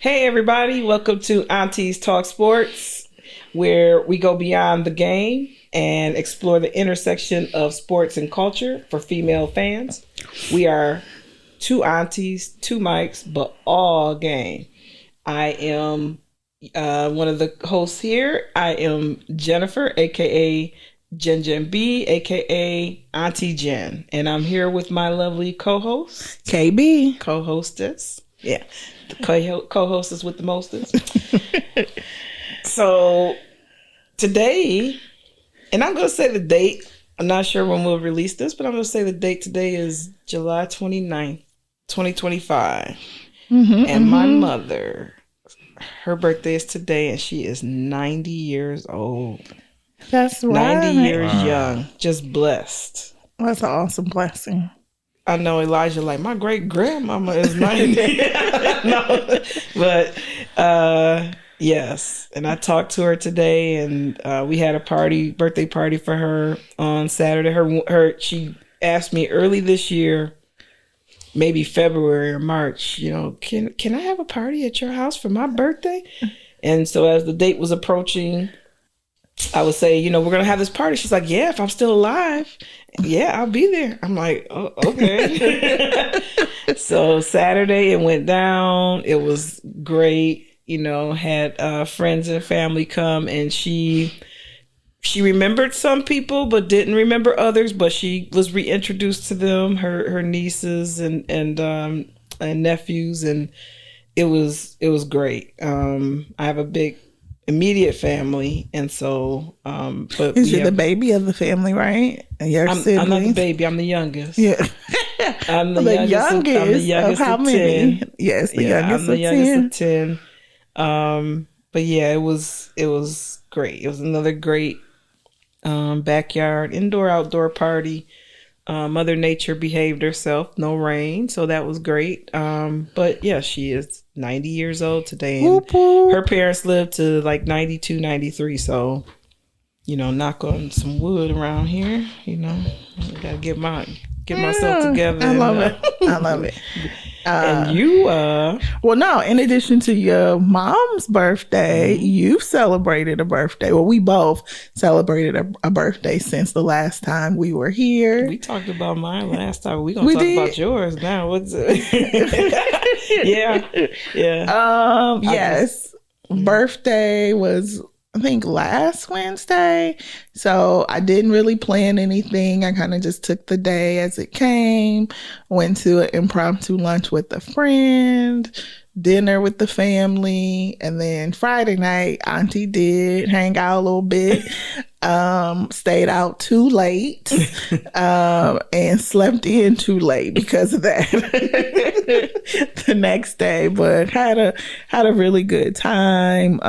Hey everybody, welcome to Aunties Talk Sports, where we go beyond the game and explore the intersection of sports and culture for female fans. We are two aunties, two mics, but all game. I am one of the hosts here. I am Jennifer, aka Jen B, aka Auntie Jen, and I'm here with my lovely co-host, KB, co-hostess. Yeah, the co-hostess with the mostest. So today, and I'm going to say the date. I'm not sure when we'll release this, but I'm going to say the date today is July 29th, 2025. And my mother, her birthday is today, and she is 90 years old. That's right. 90 years young, just blessed. That's an awesome blessing. I know Elijah, like, my great grandmama is 90. No, but yes. And I talked to her today, and we had a birthday party for her on Saturday. She asked me early this year, maybe February or March, can I have a party at your house for my birthday? And so as the date was approaching, I would say, we're going to have this party. She's like, yeah, if I'm still alive, yeah, I'll be there. I'm like, oh, okay. So Saturday it went down. It was great. Had friends and family come, and she remembered some people, but didn't remember others, but she was reintroduced to them, her nieces and nephews. And it was great. I have a big immediate family, and so but you're the baby of the family, right? And your siblings? I'm not the baby, I'm the youngest. Yeah. I'm the youngest I'm the youngest of how many? 10. Yes, the Yeah, youngest I'm the of youngest 10. of 10. But yeah, it was great. It was another great backyard outdoor party. Mother Nature behaved herself, no rain, so that was great. But yeah, she is 90 years old today, and Whoop, whoop. her parents lived to like 92, 93. So, knock on some wood around here. I gotta get myself together. I love it. I love it. And you, well, no, in addition to your mom's birthday, you've celebrated a birthday. Well, we both celebrated a birthday since the last time we were here. We talked about mine last time. We're going to talk about yours now. What's it? Yeah. Yes. Birthday was, I think, last Wednesday. So I didn't really plan anything. I kind of just took the day as it came, went to an impromptu lunch with a friend, dinner with the family, and then Friday night, Auntie did hang out a little bit, stayed out too late, and slept in too late because of that the next day, but had a really good time.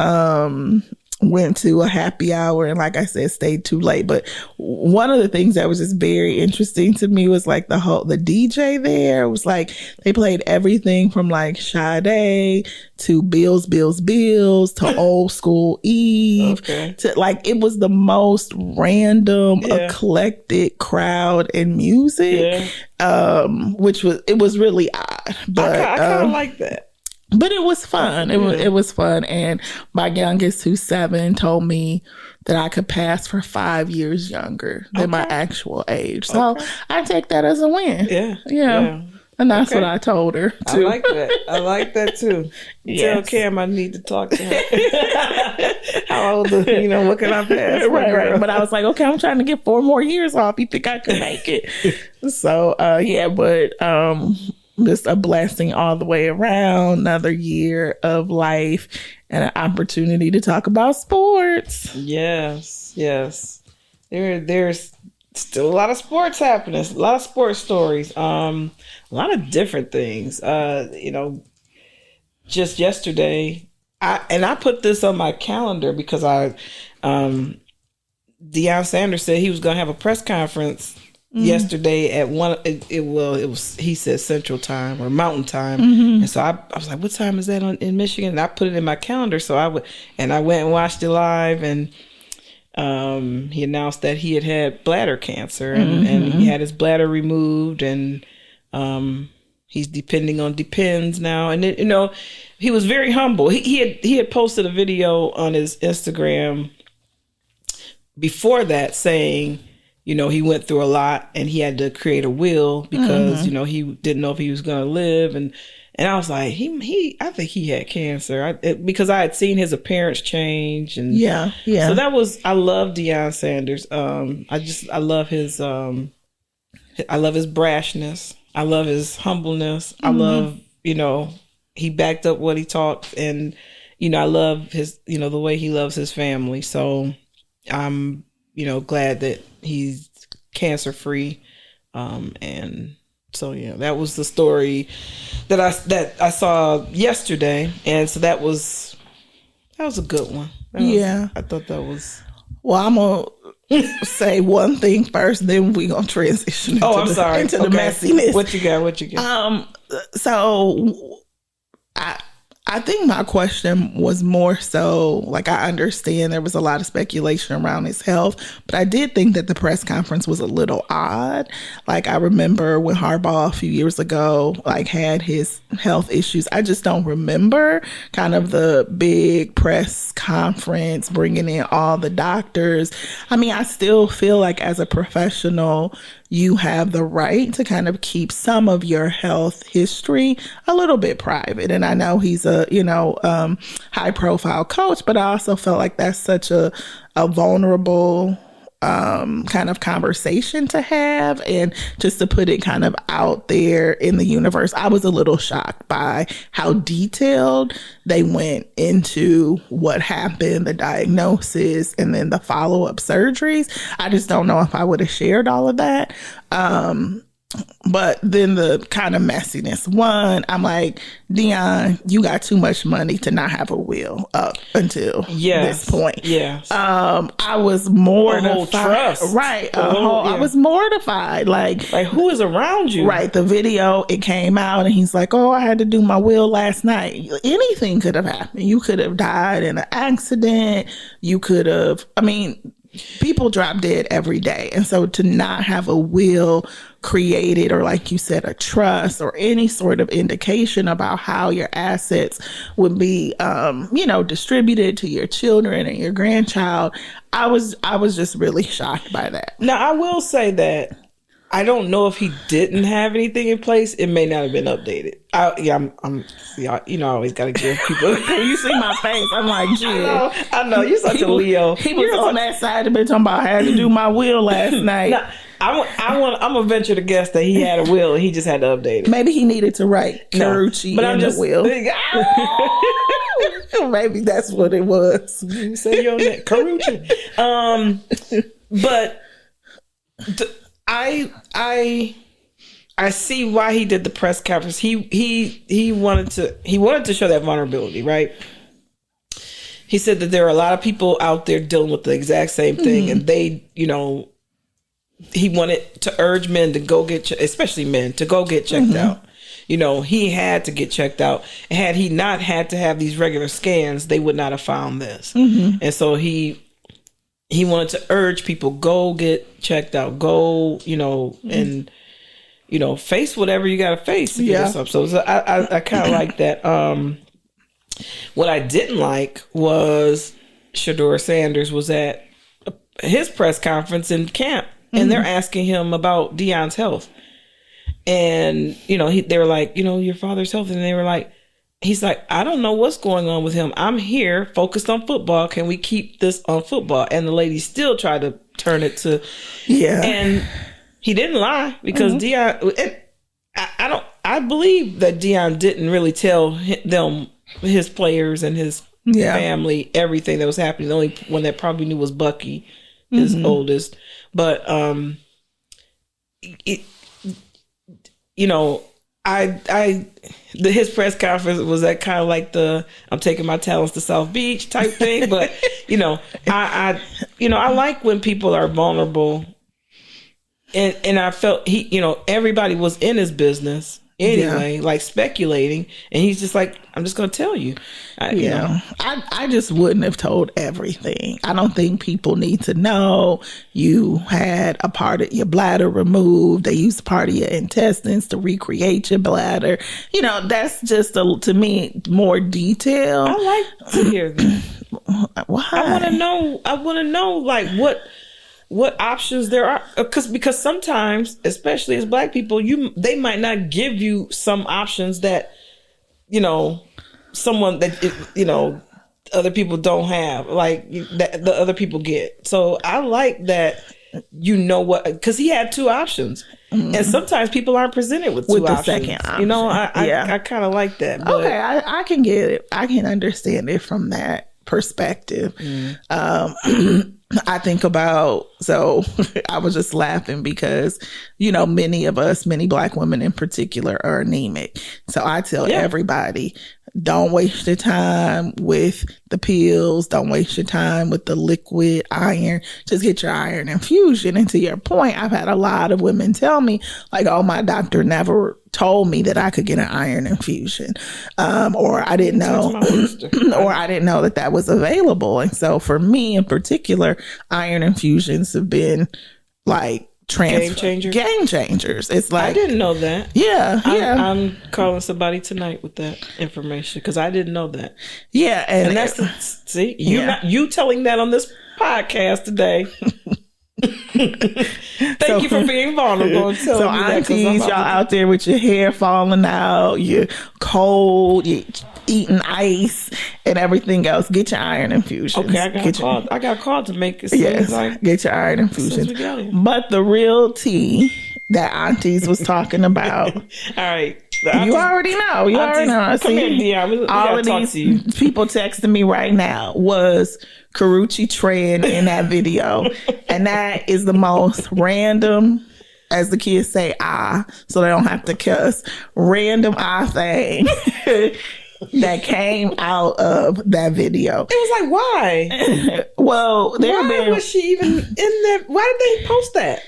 Went to a happy hour, and like I said, stayed too late. But one of the things that was just very interesting to me was like the DJ there. It was like they played everything from like Sade to Bills to Old School Eve. Okay. To like, it was the most random, eclectic crowd and music. Yeah. Which was really odd. But I kind of like that. But it was fun. It was fun. And my youngest, who's 7, told me that I could pass for 5 years younger than my actual age. So I take that as a win. Yeah. And that's what I told her too. I like that too. Yes. Tell Cam I need to talk to her. How old what can I pass? Right. But I was like, okay, I'm trying to get 4 more years off. You think I can make it? So just a blessing all the way around. Another year of life and an opportunity to talk about sports. Yes. There's still a lot of sports happening. A lot of sports stories. A lot of different things. Just yesterday, I put this on my calendar because Deion Sanders said he was going to have a press conference yesterday at 1. It was he said Central Time or Mountain Time, and so I was like, what time is that in Michigan? And I put it in my calendar, so I went and watched it live, and he announced that he had bladder cancer, and he had his bladder removed, and he's depending on Depends now. And, he was very humble. He had posted a video on his Instagram before that saying, he went through a lot and he had to create a will because, he didn't know if he was going to live. And I was like, I think he had cancer because I had seen his appearance change. And yeah. So I love Deion Sanders. I love his brashness. I love his humbleness. I love, he backed up what he talked, and, I love his, the way he loves his family. So I'm, glad that he's cancer free. And so, that was the story that I saw yesterday. And so that was a good one. I thought that was. Well, I'm going to say one thing first, then we're going to transition into the messiness. What you got? So I think my question was more so, like, I understand there was a lot of speculation around his health, but I did think that the press conference was a little odd. Like, I remember when Harbaugh a few years ago, like, had his health issues. I just don't remember kind of the big press conference, bringing in all the doctors. I mean, I still feel like as a professional, you have the right to kind of keep some of your health history a little bit private. And I know he's a, high profile coach, but I also felt like that's such a vulnerable kind of conversation to have, and just to put it kind of out there in the universe. I was a little shocked by how detailed they went into what happened, the diagnosis, and then the follow-up surgeries. I just don't know if I would have shared all of that. But then the kind of messiness. One, I'm like, Deion, you got too much money to not have a will up until this point. Yes. I was mortified. Whole trust. Right. I was mortified. Like, who is around you? Right. The video, it came out and he's like, I had to do my will last night. Anything could have happened. You could have died in an accident. You could have, people drop dead every day. And so to not have a will created, or like you said, a trust or any sort of indication about how your assets would be, distributed to your children and your grandchild, I was just really shocked by that. Now, I will say that I don't know if he didn't have anything in place. It may not have been updated. I always got to give people. You see my face. I'm like, Jill. I know. You're such a Leo. He was on that side of it talking about I had to do my will last night. No, I'm gonna venture to guess that he had a will and he just had to update it. Maybe he needed to write Carucci in the will. Maybe that's what it was. You say your name, Carucci. But I see why he did the press conference. He wanted to show that vulnerability, right? He said that there are a lot of people out there dealing with the exact same thing, and they, he wanted to urge men to go get, especially men, to go get checked out. He had to get checked out. Had he not had to have these regular scans, they would not have found this. And so he wanted to urge people, go get checked out, go, and, face whatever you got to face to get this up. So I kind of like that. What I didn't like was Deion Sanders was at his press conference in camp, and they're asking him about Deion's health. And, they were like, your father's health. And they were like, he's like, I don't know what's going on with him. I'm here focused on football. Can we keep this on football? And the lady still tried to turn it to, and he didn't lie, because Deion, I believe that Deion didn't really tell his players and his family everything that was happening. The only one that probably knew was Bucky, his oldest. But, his press conference was that kind of like the I'm taking my talents to South Beach type thing. But I like when people are vulnerable, and I felt everybody was in his business. anyway, like speculating. And he's just like, I'm just going to tell you. You know. I just wouldn't have told everything. I don't think people need to know you had a part of your bladder removed. They used part of your intestines to recreate your bladder. You know, that's just, to me, more detail. I like to hear that. Why? I want to know like what options there are, because sometimes, especially as Black people, they might not give you some options that, you know, someone that, you know, other people don't have, like that the other people get. So I like that, you know, what, because he had two options. And sometimes people aren't presented with two options. The second option. You know, I kind of like that. But. Okay, I can get it. I can understand it from that perspective. I think about, so I was just laughing because, you know, many Black women in particular are anemic. So I tell everybody, don't waste your time with the pills. Don't waste your time with the liquid iron. Just get your iron infusion. And to your point, I've had a lot of women tell me, like, oh, my doctor never told me that I could get an iron infusion. Or I didn't know, or I didn't know that was available. And so for me in particular, iron infusions have been like game changers. It's like, I didn't know that. Yeah. I'm calling somebody tonight with that information because I didn't know that. Yeah, and that's see, you telling that on this podcast today. Thank you for being vulnerable and telling me that. So aunties, y'all out there with your hair falling out, you're cold, you're eating ice and everything else, get your iron infusions. Okay, I got called to make it. Yes, get your iron infusions. But the real tea that Aunties was talking about. All right. You already know. Come here, Deion. All of these people texting me right now was Karrueche Tran in that video. And that is the most random, as the kids say, so they don't have to cuss, random thing that came out of that video. It was like, why? Well, why was she even in there? Why did they post that?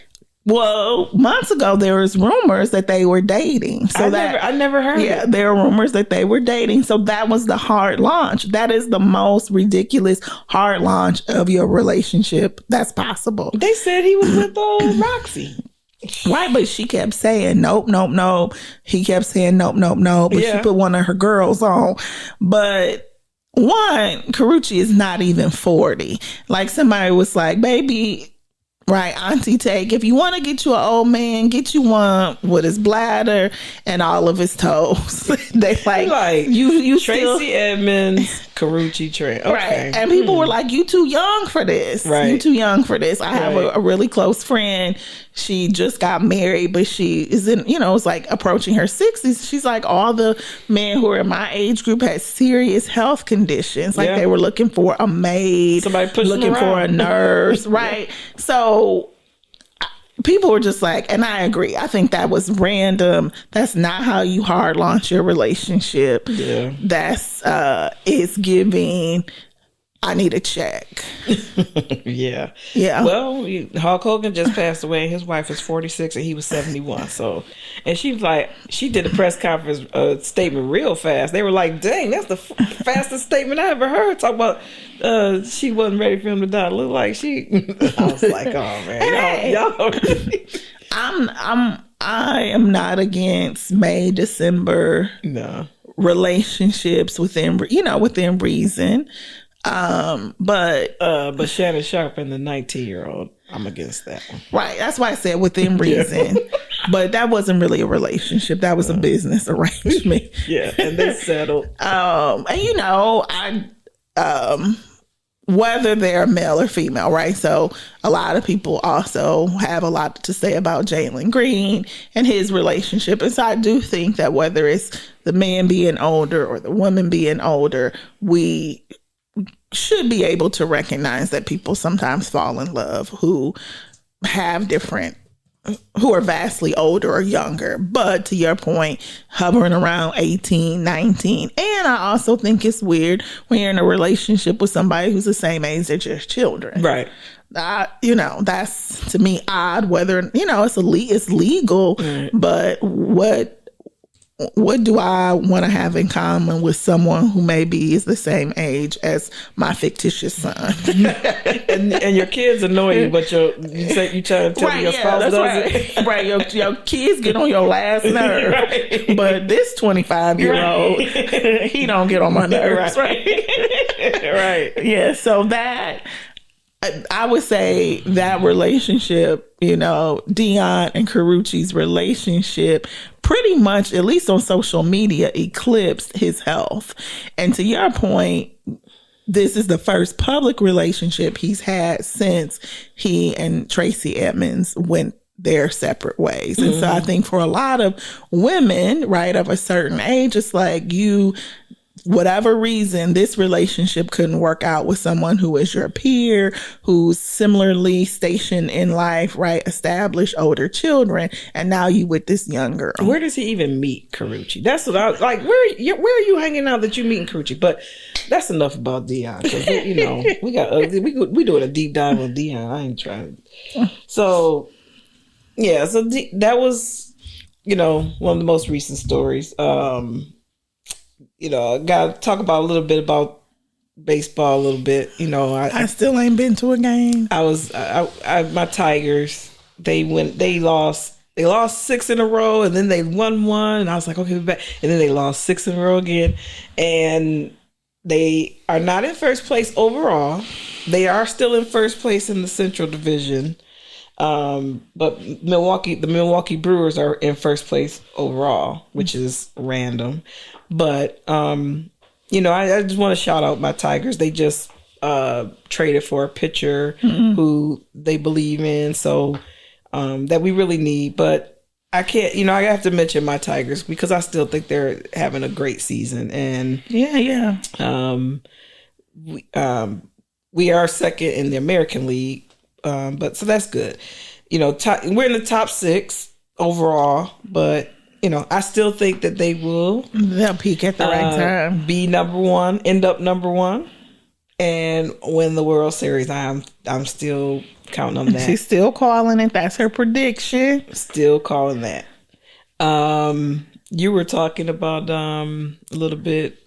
Well, months ago, there was rumors that they were dating. So I never heard. Yeah, there were rumors that they were dating. So that was the hard launch. That is the most ridiculous hard launch of your relationship that's possible. They said he was with Roxy. Right, but she kept saying, nope. He kept saying, nope. But she put one of her girls on. But one, Karrueche is not even 40. Like somebody was like, baby... Right, Auntie Take, if you want to get you an old man, get you one with his bladder and all of his toes. They like you Tracy Edmonds, Karrueche Tran. Okay. Right. And people were like, you too young for this. Right. You too young for this. I have a really close friend. She just got married, but she is in, it's like approaching her 60s. She's like, all the men who are in my age group had serious health conditions. Like they were looking for a maid, somebody looking for a nurse. Right. So people were just like, and I agree. I think that was random. That's not how you hard launch your relationship. Yeah. That's it's giving, I need a check. Yeah. Well, Hulk Hogan just passed away. His wife is 46 and he was 71. So, and she was like, she did a press conference statement real fast. They were like, dang, that's the fastest statement I ever heard. Talk about she wasn't ready for him to die. Look like she. I was like, oh man, y'all. I am not against May, December. No. Relationships within reason. But Shannon Sharp and the 19-year-old, I'm against that one. Right. That's why I said within reason. But that wasn't really a relationship. That was a business arrangement. Yeah. And they settled. And whether they're male or female, right? So a lot of people also have a lot to say about Jalen Green and his relationship. And so I do think that whether it's the man being older or the woman being older, we should be able to recognize that people sometimes fall in love who are vastly older or younger. But to your point, hovering around 18, 19. And I also think it's weird when you're in a relationship with somebody who's the same age as your children. Right. That's to me odd, whether, it's legal, but what do I want to have in common with someone who maybe is the same age as my fictitious son? and your kids annoy you, but you try to tell me your spouse does it. Right, your kids get on your last nerve, right. But this 25-year-old, he don't get on my nerves, right? Right. Yeah, so that, I would say that relationship, Deion and Karuchi's relationship pretty much, at least on social media, eclipsed his health. And to your point, this is the first public relationship he's had since he and Tracy Edmonds went their separate ways. And so I think for a lot of women, right, of a certain age, it's like whatever reason, this relationship couldn't work out with someone who is your peer, who's similarly stationed in life, right? Established older children. And now you with this young girl. Where does he even meet Karuchi? That's what I was like. Where are you hanging out that you meeting Karuchi? But that's enough about Deion. We doing a deep dive on Deion. I ain't trying. So yeah, so that was, one of the most recent stories. I got to talk about a little bit about baseball a little bit. I still ain't been to a game. My Tigers, they lost 6 in a row, and then they won one, and I was like, okay, we're back. And then they lost 6 in a row again, and they are not in first place overall. They are still in first place in the Central Division. But the Milwaukee Brewers are in first place overall, which is random. But, I just want to shout out my Tigers. They just traded for a pitcher who they believe in, so that we really need. But I can't, I have to mention my Tigers because I still think they're having a great season. And we are second in the American League. But so that's good. We're in the top 6 overall, but I still think that they'll peak at the right time, be number 1, end up number 1, and win the World Series. I'm still counting on that. She's still calling it. That's her prediction. Still calling that. You were talking about a little bit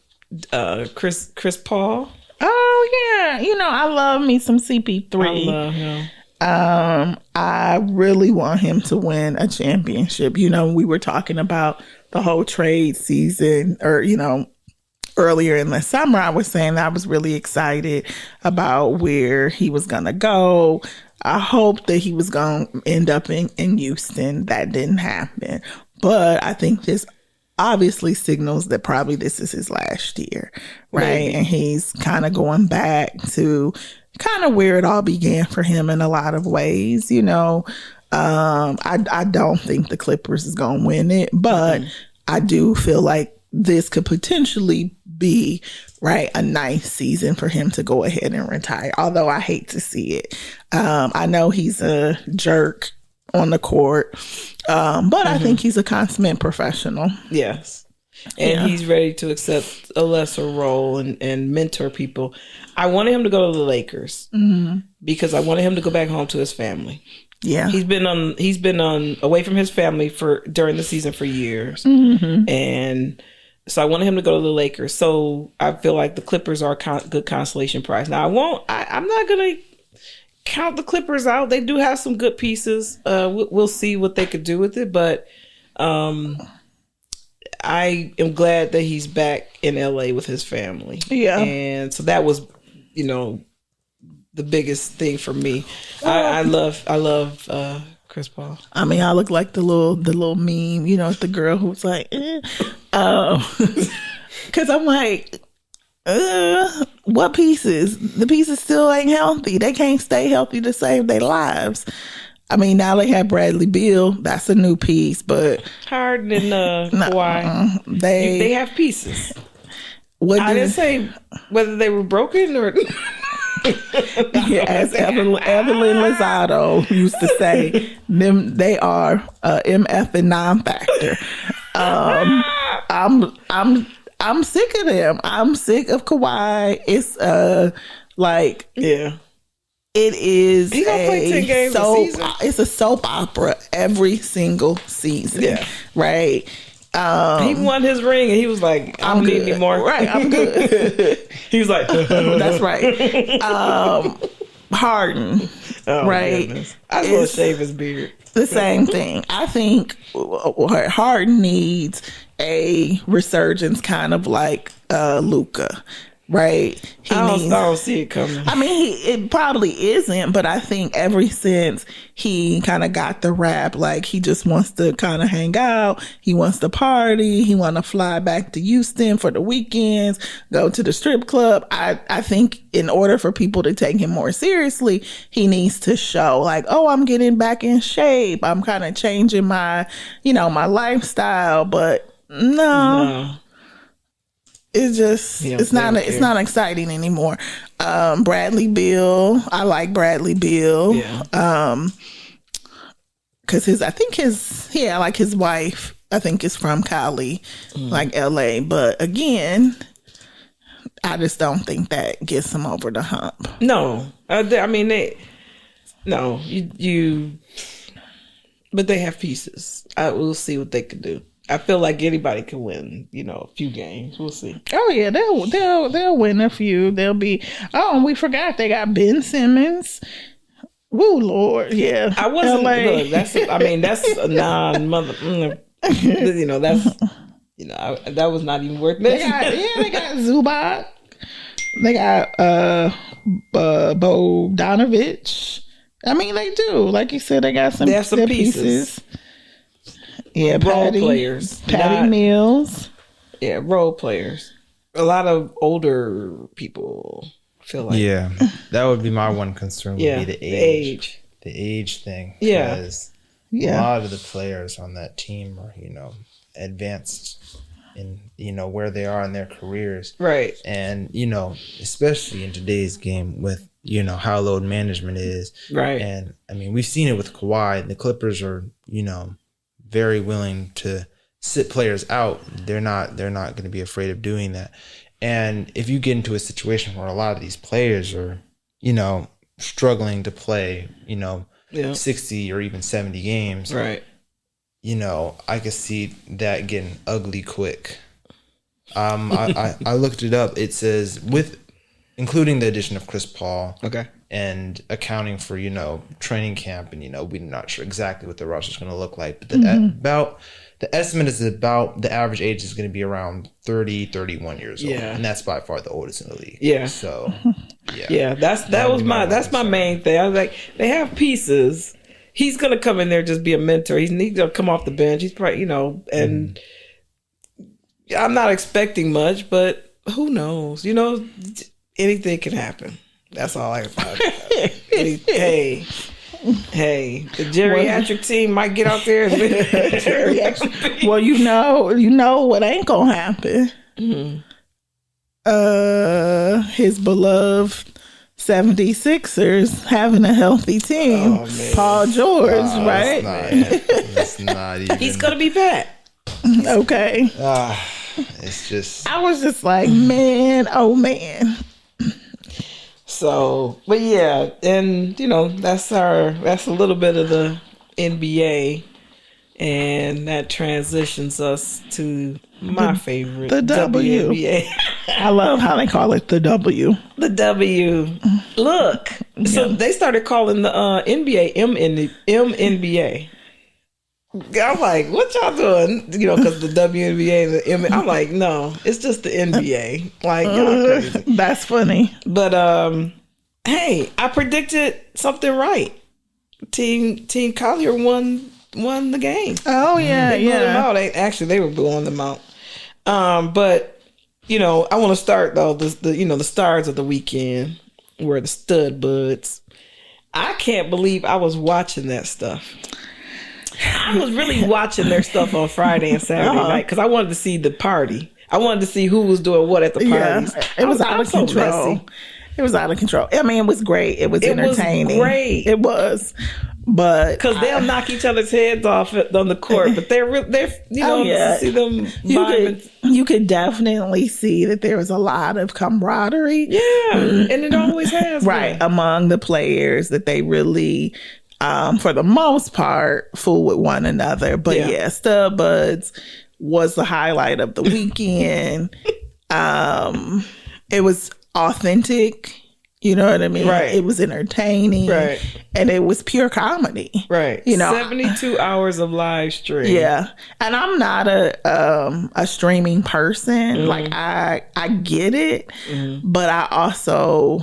Chris Paul. Oh yeah, I love me some CP3. I love him. I really want him to win a championship. We were talking about the whole trade season, or earlier in the summer, I was saying that I was really excited about where he was gonna go. I hoped that he was gonna end up in Houston. That didn't happen, but I think this obviously signals that probably this is his last year, right? Maybe. And he's kind of going back to kind of where it all began for him in a lot of ways. I don't think the Clippers is going to win it, but I do feel like this could potentially be, right, a nice season for him to go ahead and retire, although I hate to see it. I know he's a jerk on the court, but I think he's a consummate professional. Yes. And he's ready to accept a lesser role and mentor people. I wanted him to go to the Lakers because I wanted him to go back home to his family. Yeah, he's been on away from his family during the season for years, and so I wanted him to go to the Lakers. So I feel like the Clippers are a good consolation prize. Now I'm not gonna count the Clippers out. They do have some good pieces. We'll see what they could do with it, but I am glad that he's back in LA with his family. Yeah. And so that was, the biggest thing for me. I love Chris Paul. I mean, I look like the little meme, the girl who's like, because I'm like, what pieces? The pieces still ain't healthy. They can't stay healthy to save their lives. I mean, now they have Bradley Beal. That's a new piece, but Harden and Kawhi, they have pieces. I didn't say whether they were broken or. As Evelyn Lozado used to say, they are MF and non-factor. I'm sick of them. I'm sick of Kawhi. It's it is it's a soap opera every single season. Yeah. Right. He won his ring, and he was like, "I don't need any more." Right, I'm good. He was like, "That's right." Harden, right? Goodness. I just want to shave his beard. The same thing. I think Harden needs a resurgence, kind of like Luka. Right? I don't see it coming. I mean, it probably isn't, but I think ever since he kind of got the rap, like he just wants to kind of hang out, he wants to party, he want to fly back to Houston for the weekends, go to the strip club. I think in order for people to take him more seriously, he needs to show like, oh, I'm getting back in shape, I'm kind of changing my, my lifestyle, but no. It's just it's not exciting anymore. Bradley Beal, I like Bradley Beal. Yeah. Cause I like his wife. I think is from Cali, like LA. But again, I just don't think that gets him over the hump. No, I mean but they have pieces. We'll see what they can do. I feel like anybody can win, a few games. We'll see. Oh yeah, they'll win a few. They'll be. Oh, and we forgot they got Ben Simmons. Woo, Lord, yeah. I wasn't. Look, that's a non-mother. That's that was not even worth mentioning. They got Zubac. They got Bogdanovich. I mean, they do. Like you said, they got some pieces. Yeah, role players. Patty Mills. Yeah, role players. A lot of older people feel like. Yeah, that would be my one concern. Would be the age. The age thing. Yeah. Because a lot of the players on that team are, advanced in, where they are in their careers. Right. And, especially in today's game with, how load management is. Right. And, I mean, we've seen it with Kawhi. The Clippers are, very willing to sit players out. They're not going to be afraid of doing that. And if you get into a situation where a lot of these players are, struggling to play, 60 or even 70 games, right? I could see that getting ugly quick. I looked it up. It says including the addition of Chris Paul. Okay. And accounting for, training camp and, we're not sure exactly what the roster is going to look like. But the estimate is about the average age is going to be around 30, 31 years old. And that's by far the oldest in the league. Yeah. So, yeah. That's my main thing. I was like, they have pieces. He's going to come in there just be a mentor. He's going to come off the bench. He's probably, and I'm not expecting much, but who knows? Anything can happen. That's all I can talk about. Hey, the geriatric team might get out there. Well, you know what ain't gonna happen. Mm-hmm. His beloved 76ers having a healthy team. Oh, Paul George, right? That's not even. He's gonna be back. Okay. It's just. I was just like, man, oh man. So, but yeah, and that's a little bit of the NBA, and that transitions us to my favorite, the W. WNBA. I love how they call it the W. The W. Look, so they started calling the NBA MNBA. I'm like, what y'all doing? Because the WNBA and the NBA. I'm like, no, it's just the NBA. Like, y'all crazy. That's funny. But hey, I predicted something right. Team Collier won the game. Oh yeah, they blew them out. They were blowing them out. But I want to start though. The stars of the weekend were the stud buds. I can't believe I was watching that stuff. I was really watching their stuff on Friday and Saturday night because I wanted to see the party. I wanted to see who was doing what at the parties. Yeah, it was out of control. It was out of control. I mean, it was great. It was entertaining. It was great. It was. But because they'll knock each other's heads off on the court, but they're see them. You could definitely see that there was a lot of camaraderie. Yeah, and it always has right among the players that they really. For the most part, fool with one another. But stud buds was the highlight of the weekend. It was authentic. You know what I mean? Right. It was entertaining. Right. And it was pure comedy. Right. You know, 72 hours of live stream. Yeah. And I'm not a streaming person. Like I get it, but I also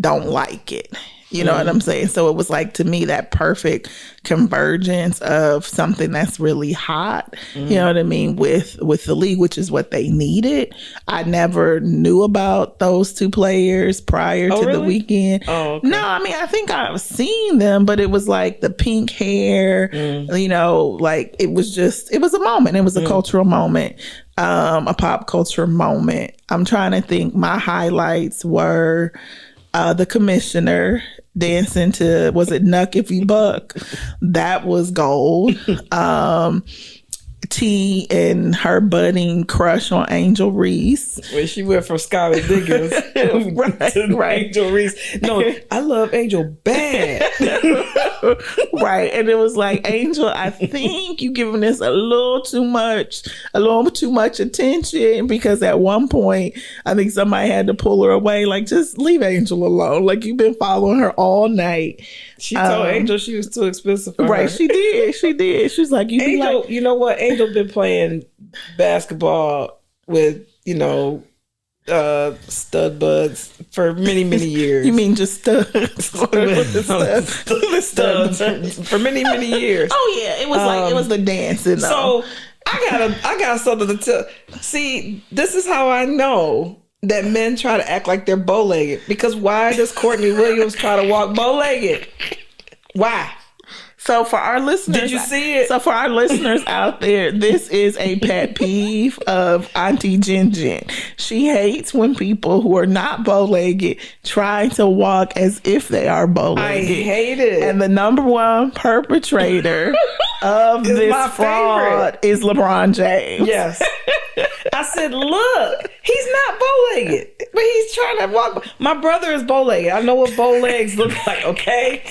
don't like it. You know what I'm saying? So it was like, to me, that perfect convergence of something that's really hot, you know what I mean, with the league, which is what they needed. I never knew about those two players prior to the weekend. Oh, okay. No, I mean, I think I've seen them, but it was like the pink hair, you know, like it was a moment. It was a cultural moment, a pop culture moment. I'm trying to think. My highlights were the commissioner dancing to, was it Nuck If You Buck? That was gold. T and her budding crush on Angel Reese. When she went from Skylar Diggins to Angel Reese. No, I love Angel bad. Right. And it was like, Angel, I think you giving this a little too much attention, because at one point I think somebody had to pull her away. Like, just leave Angel alone. Like, you've been following her all night. She told Angel she was too expensive for her. Right, she did. She's like, Angel, you know what? Angel been playing basketball with, you know, stud buds for many, many years. You mean just studs? Studs for many, many years. Oh yeah, it was like, it was the dancing though. So I got something to tell. See, this is how I know that men try to act like they're bow-legged. Because why does Courtney Williams try to walk bow-legged? Why? So for our listeners, did you see it? So for our listeners out there, this is a pet peeve of Auntie Jen Jen. She hates when people who are not bow-legged try to walk as if they are bow-legged. I hate it. And the number one perpetrator of this fraud is LeBron James. Yes. I said, look, he's not bow-legged, but he's trying to walk. My brother is bow-legged. I know what bow legs look like, okay?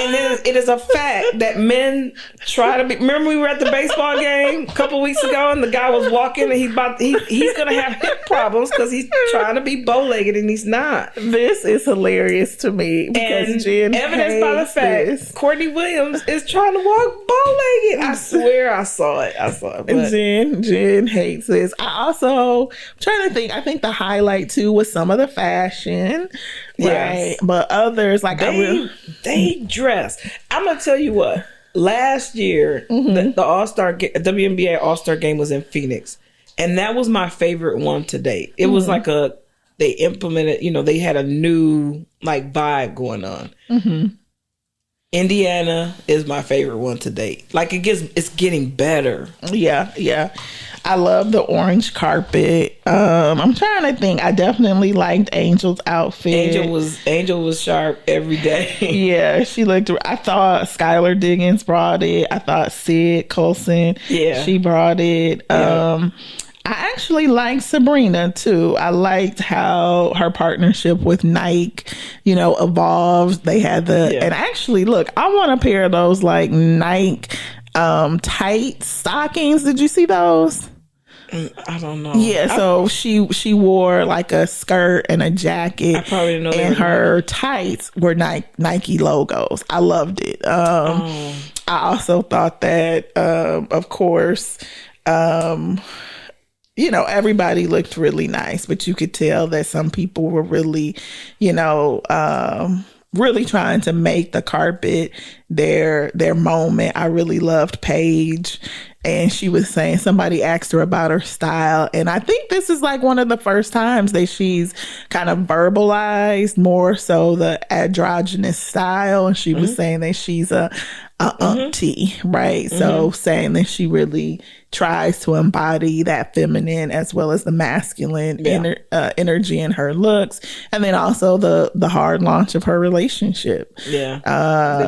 And it is a fact that men try to be. Remember, we were at the baseball game a couple weeks ago, and the guy was walking, and he's going to have hip problems because he's trying to be bow-legged, and he's not. This is hilarious to me because and Jen evidenced by the fact Courtney Williams is trying to walk bow-legged. I swear I saw it. But Jen hates this. I'm trying to think. I think the highlight too was some of the fashion. Right. Yes. But others, like they dress. I'm gonna tell you what. Last year, the All-Star WNBA All-Star game was in Phoenix, and that was my favorite one to date. It was like they implemented. You know, they had a new like vibe going on. Indiana is my favorite one to date. Like it's getting better. Yeah. I love the orange carpet. I'm trying to think. I definitely liked Angel's outfit. Angel was sharp every day. Yeah, she looked. I thought Skylar Diggins brought it. I thought Sid Colson. Yeah, she brought it. Yeah. I actually liked Sabrina too. I liked how her partnership with Nike, you know, evolved. They had and actually, look, I want a pair of those like Nike tight stockings. Did you see those? I don't know. Yeah, so she wore like a skirt and a jacket. I probably didn't know. And her tights were Nike logos. I loved it. I also thought that, of course, you know, everybody looked really nice, but you could tell that some people were really, you know, really trying to make the carpet their moment. I really loved Paige, and she was saying, somebody asked her about her style, and I think this is like one of the first times that she's kind of verbalized more so the androgynous style, and she was saying that she's a auntie, right? So saying that she really tries to embody that feminine as well as the masculine energy in her looks, and then also the hard launch of her relationship. Yeah,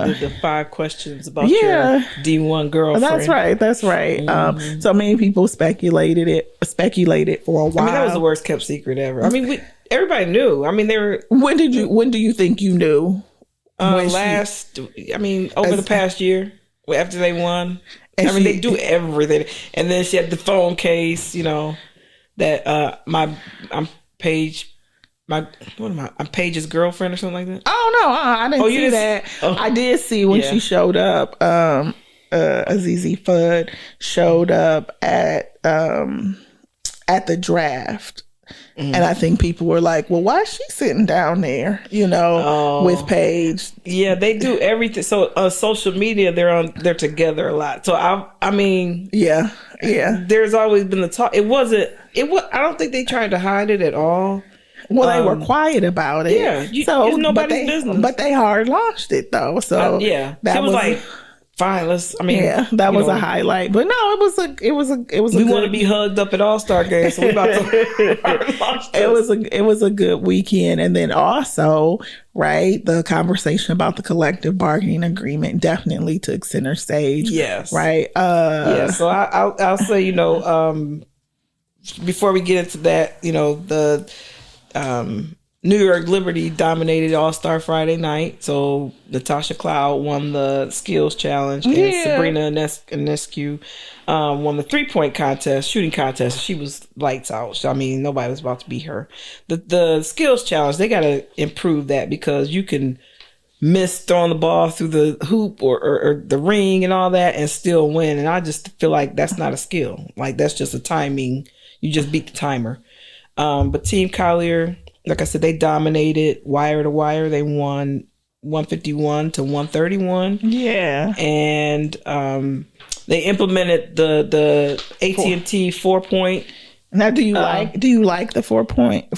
they did the 5 questions about your D1 girlfriend. That's right. So many people speculated for a while. I mean, that was the worst kept secret ever. I mean, everybody knew. I mean, they were. When do you think you knew? Over the past year, after they won. And they do everything. And then she had the phone case, that I'm Paige's girlfriend or something like that. Oh no, I didn't see that. Oh. I did see when she showed up. Azizi Fudd showed up at the draft. And I think people were like, well, why is she sitting down there, with Paige? Yeah, they do everything. So social media, they're together a lot. So I mean, yeah. There's always been the talk. I don't think they tried to hide it at all. Well, they were quiet about it. Yeah, it's nobody's business. But they hard launched it though. So that was like, fine. That was a highlight. But no, it was a. We want to be hugged up at All-Star games, so we about to launch this. It was a good weekend, and then also, right, the conversation about the collective bargaining agreement definitely took center stage. Yes, right. So I'll say, before we get into that, the New York Liberty dominated All-Star Friday night. So Natasha Cloud won the skills challenge, and Sabrina Ionescu won the 3-point shooting contest. She was lights out. So, I mean, nobody was about to beat her. The skills challenge, they got to improve that, because you can miss throwing the ball through the hoop or the ring and all that and still win. And I just feel like that's not a skill. Like, that's just a timing. You just beat the timer. But Team Collier, like I said, they dominated wire to wire. They won 151 to 131. Yeah. And they implemented the AT&T 4-point. Now, do you like the 4-point?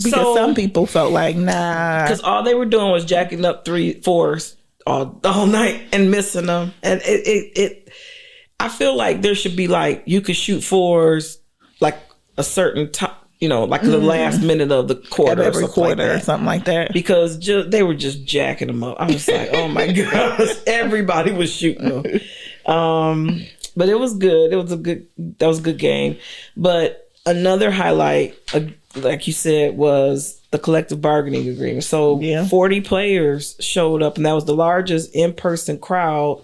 Because some people felt like, nah. Because all they were doing was jacking up 3-4s all night and missing them. And I feel like there should be like, you could shoot 4s like a certain time. Like the last minute of the quarter, at every quarter, or something like that. Because they were just jacking them up. I was like, oh my gosh, everybody was shooting them. But it was good. That was a good game. But another highlight, like you said, was the collective bargaining agreement. So 40 players showed up, and that was the largest in-person crowd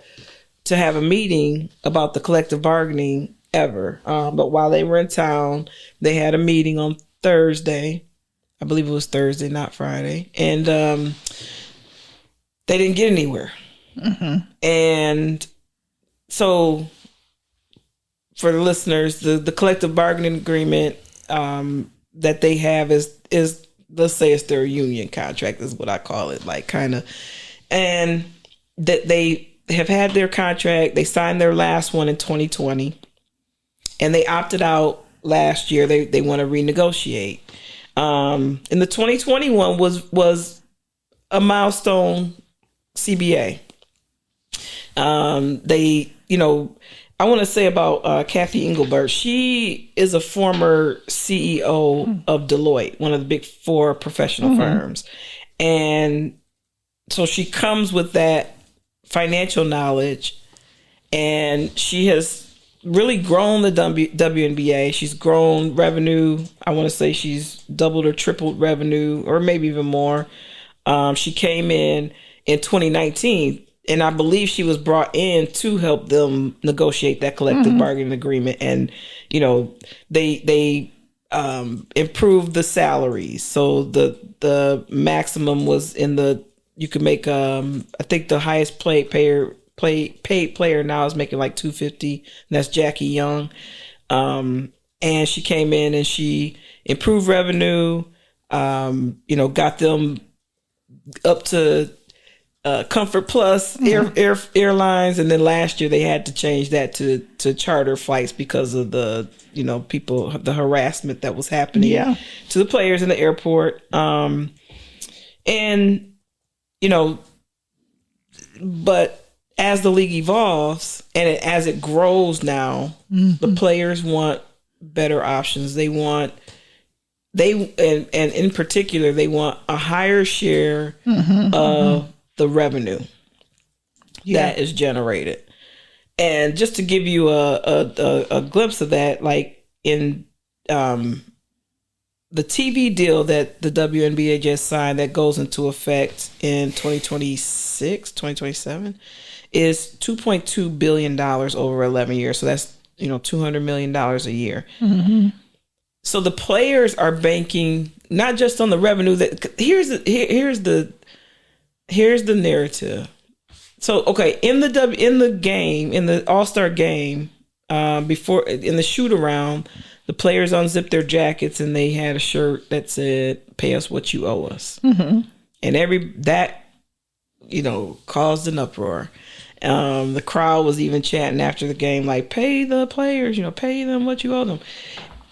to have a meeting about the collective bargaining ever. But while they were in town, they had a meeting on Thursday. I believe it was Thursday, not Friday. And they didn't get anywhere. Mm-hmm. And so for the listeners, the collective bargaining agreement that they have is let's say it's their union contract, is what I call it, like, kind of. And that they have had their contract. They signed their last one in 2020. And they opted out last year. They want to renegotiate. And the 2021 was a milestone CBA. They, I want to say about Kathy Engelbert. She is a former CEO of Deloitte, one of the big 4 professional firms. And so she comes with that financial knowledge, and she has really grown the WNBA. She's grown revenue. I want to say she's doubled or tripled revenue, or maybe even more. She came in 2019, and I believe she was brought in to help them negotiate that collective bargaining agreement. And, they improved the salaries. So the maximum was you could make, I think the highest paid player now is making like $250, and that's Jackie Young. And she came in and she improved revenue, got them up to Comfort Plus airlines. And then last year they had to change that to charter flights because of the harassment that was happening to the players in the airport. But as the league evolves and as it grows now, the players want better options. And in particular, they want a higher share of the revenue that is generated. And just to give you a glimpse of that, like in the TV deal that the WNBA just signed that goes into effect in 2026, 2027, is $2.2 billion over 11 years. So that's, $200 million a year. So the players are banking not just on the revenue. That here's the narrative. So okay, in the All-Star game, before in the shoot around, the players unzipped their jackets and they had a shirt that said, "Pay us what you owe us," and that caused an uproar. The crowd was even chanting after the game, like, "Pay the players, pay them what you owe them."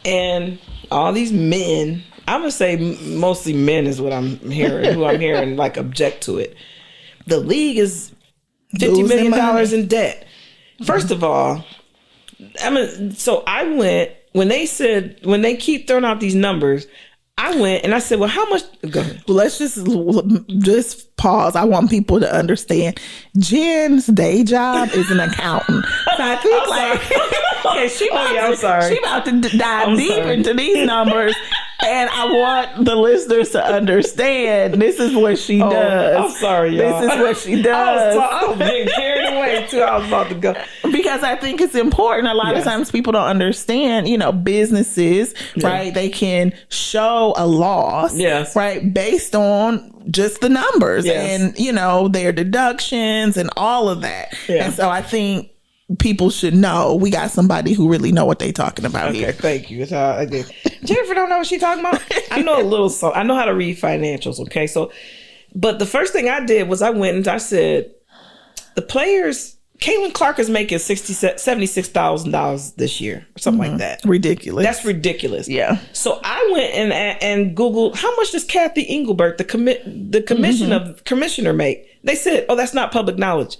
And all these men, I'm gonna say mostly men is what I'm hearing, who I'm hearing like object to it. The league is $50 million in debt. First of all, so I went when they keep throwing out these numbers. I went and I said, "Well, how much?" Go ahead. Well, let's just pause. I want people to understand. Jen's day job is an accountant. So I think I'm sorry. She about to dive deep into these numbers. And I want the listeners to understand this is what she does. I'm sorry, y'all. This is what she does. I was getting carried away too. I was about to go. Because I think it's important. A lot of times people don't understand, businesses, right? They can show a loss, right? Based on just the numbers and, their deductions and all of that. Yeah. And so I think people should know we got somebody who really know what they talking about here. Thank you. Jennifer don't know what she talking about. I know a little. So I know how to read financials. Okay, so, but the first thing I did was I went and I said, the players. Caitlin Clark is making $76,000 this year, or something like that. Ridiculous. That's ridiculous. Yeah. So I went and Googled how much does Kathy Engelbert, the commissioner, make? They said, "Oh, that's not public knowledge."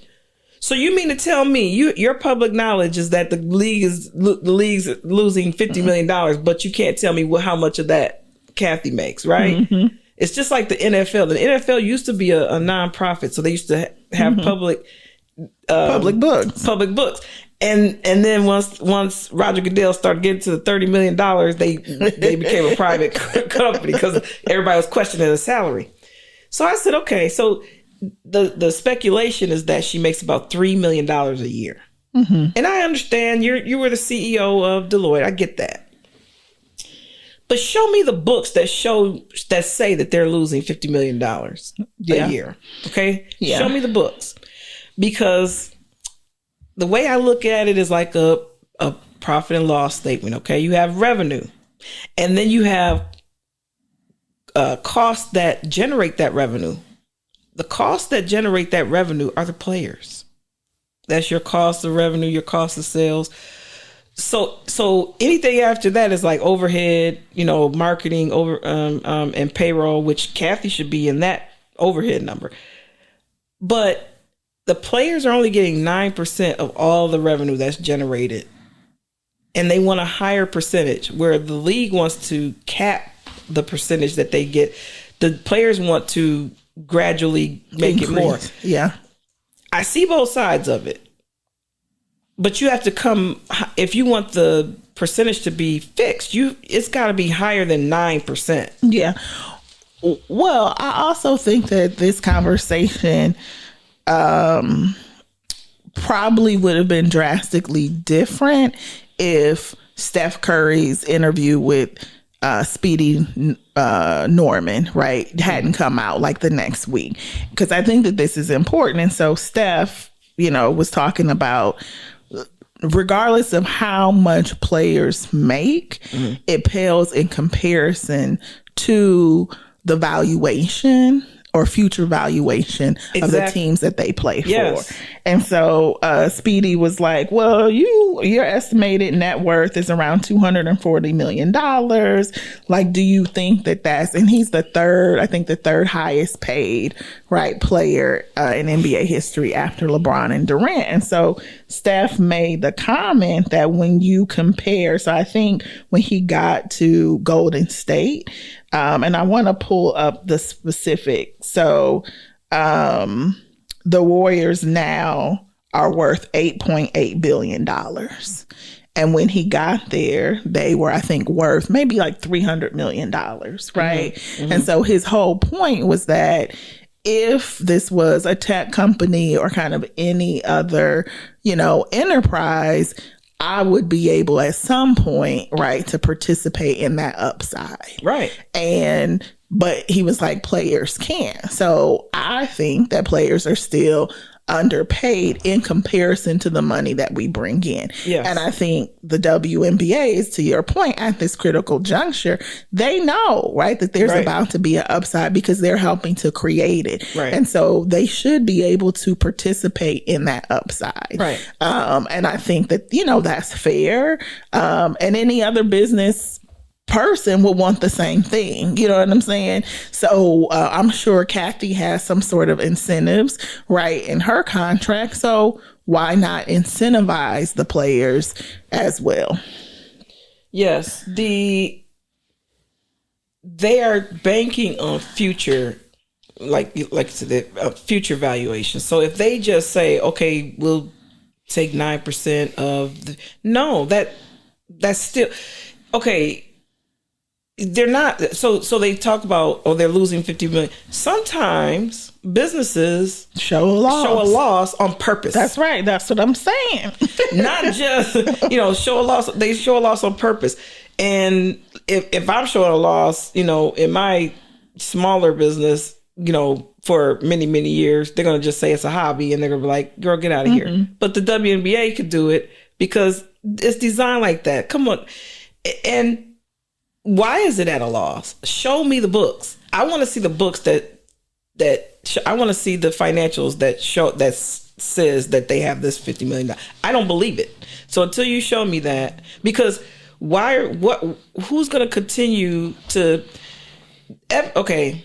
So you mean to tell me your public knowledge is that the league's losing $50 million, but you can't tell me how much of that Kathy makes, right? It's just like the NFL. The NFL used to be a nonprofit, so they used to have public books. And then once Roger Goodell started getting to the $30 million, they became a private company because everybody was questioning the salary. So I said, okay, so the speculation is that she makes about $3 million a year. And I understand you were the CEO of Deloitte. I get that. But show me the books that say that they're losing $50 million a year. Okay? Yeah. Show me the books. Because the way I look at it is like a profit and loss statement. Okay? You have revenue. And then you have costs that generate that revenue. The costs that generate that revenue are the players. That's your cost of revenue, your cost of sales. So anything after that is like overhead, marketing and payroll, which Kathy should be in that overhead number. But the players are only getting 9% of all the revenue that's generated. And they want a higher percentage, where the league wants to cap the percentage that they get. The players want to gradually make it more. Yeah. I see both sides of it. But you have to if you want the percentage to be fixed, it's got to be higher than 9%. Yeah. Well, I also think that this conversation probably would have been drastically different if Steph Curry's interview with Speedy Norman, right, hadn't come out like the next week. Because I think that this is important. And so Steph, was talking about, regardless of how much players make, it pales in comparison to the valuation or future valuation of the teams that they play for. And so Speedy was like, well, your estimated net worth is around $240 million. Like, do you think that's, and he's the third highest paid, right, player in NBA history after LeBron and Durant. And so Steph made the comment that when you compare, so I think when he got to Golden State, and I want to pull up the specifics. So the Warriors now are worth $8.8 billion. And when he got there, they were, I think, worth maybe like $300 million, right? And so his whole point was that if this was a tech company or kind of any other, enterprise, I would be able at some point, right, to participate in that upside. Right. But he was like, players can't. So I think that players are still underpaid in comparison to the money that we bring in. Yes. And I think the WNBA is, to your point, at this critical juncture, they know, right, that there's about to be an upside because they're helping to create it. Right. And so they should be able to participate in that upside. Right. And I think that, that's fair. And any other business person will want the same thing. You know what I'm saying? So I'm sure Kathy has some sort of incentives, right, in her contract. So why not incentivize the players as well? Yes. They are banking on future, like I said, future valuation. So if they just say, okay, we'll take 9% of that's still okay. They're not, so they talk about, they're losing 50 million. Sometimes businesses show a loss on purpose. That's right. That's what I'm saying. Not just, show a loss. They show a loss on purpose. And if I'm showing a loss, in my smaller business, for many, many years, they're going to just say it's a hobby and they're going to be like, girl, get out of here. But the WNBA could do it because it's designed like that. Come on. And why is it at a loss? Show me the books. I want to see the books I want to see the financials that says that they have this $50 million. I don't believe it. So until you show me that, because who's going to continue to, okay,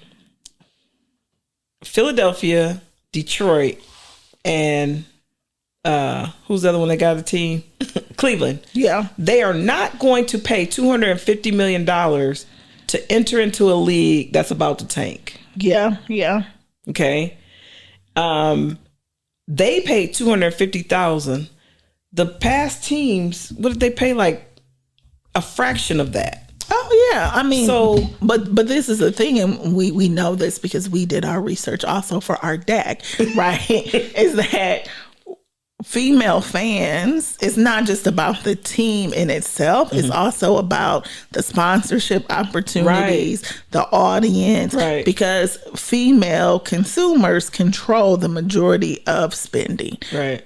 Philadelphia, Detroit, and who's the other one that got a team? Cleveland. Yeah. They are not going to pay $250 million to enter into a league that's about to tank. Yeah. Yeah. Okay. They paid $250,000. The past teams, what did they pay? Like a fraction of that. Oh yeah. I mean, but this is the thing, and we know this because we did our research also for our deck, right? Is that female fans, it's not just about the team in itself. It's also about the sponsorship opportunities, the audience, because female consumers control the majority of spending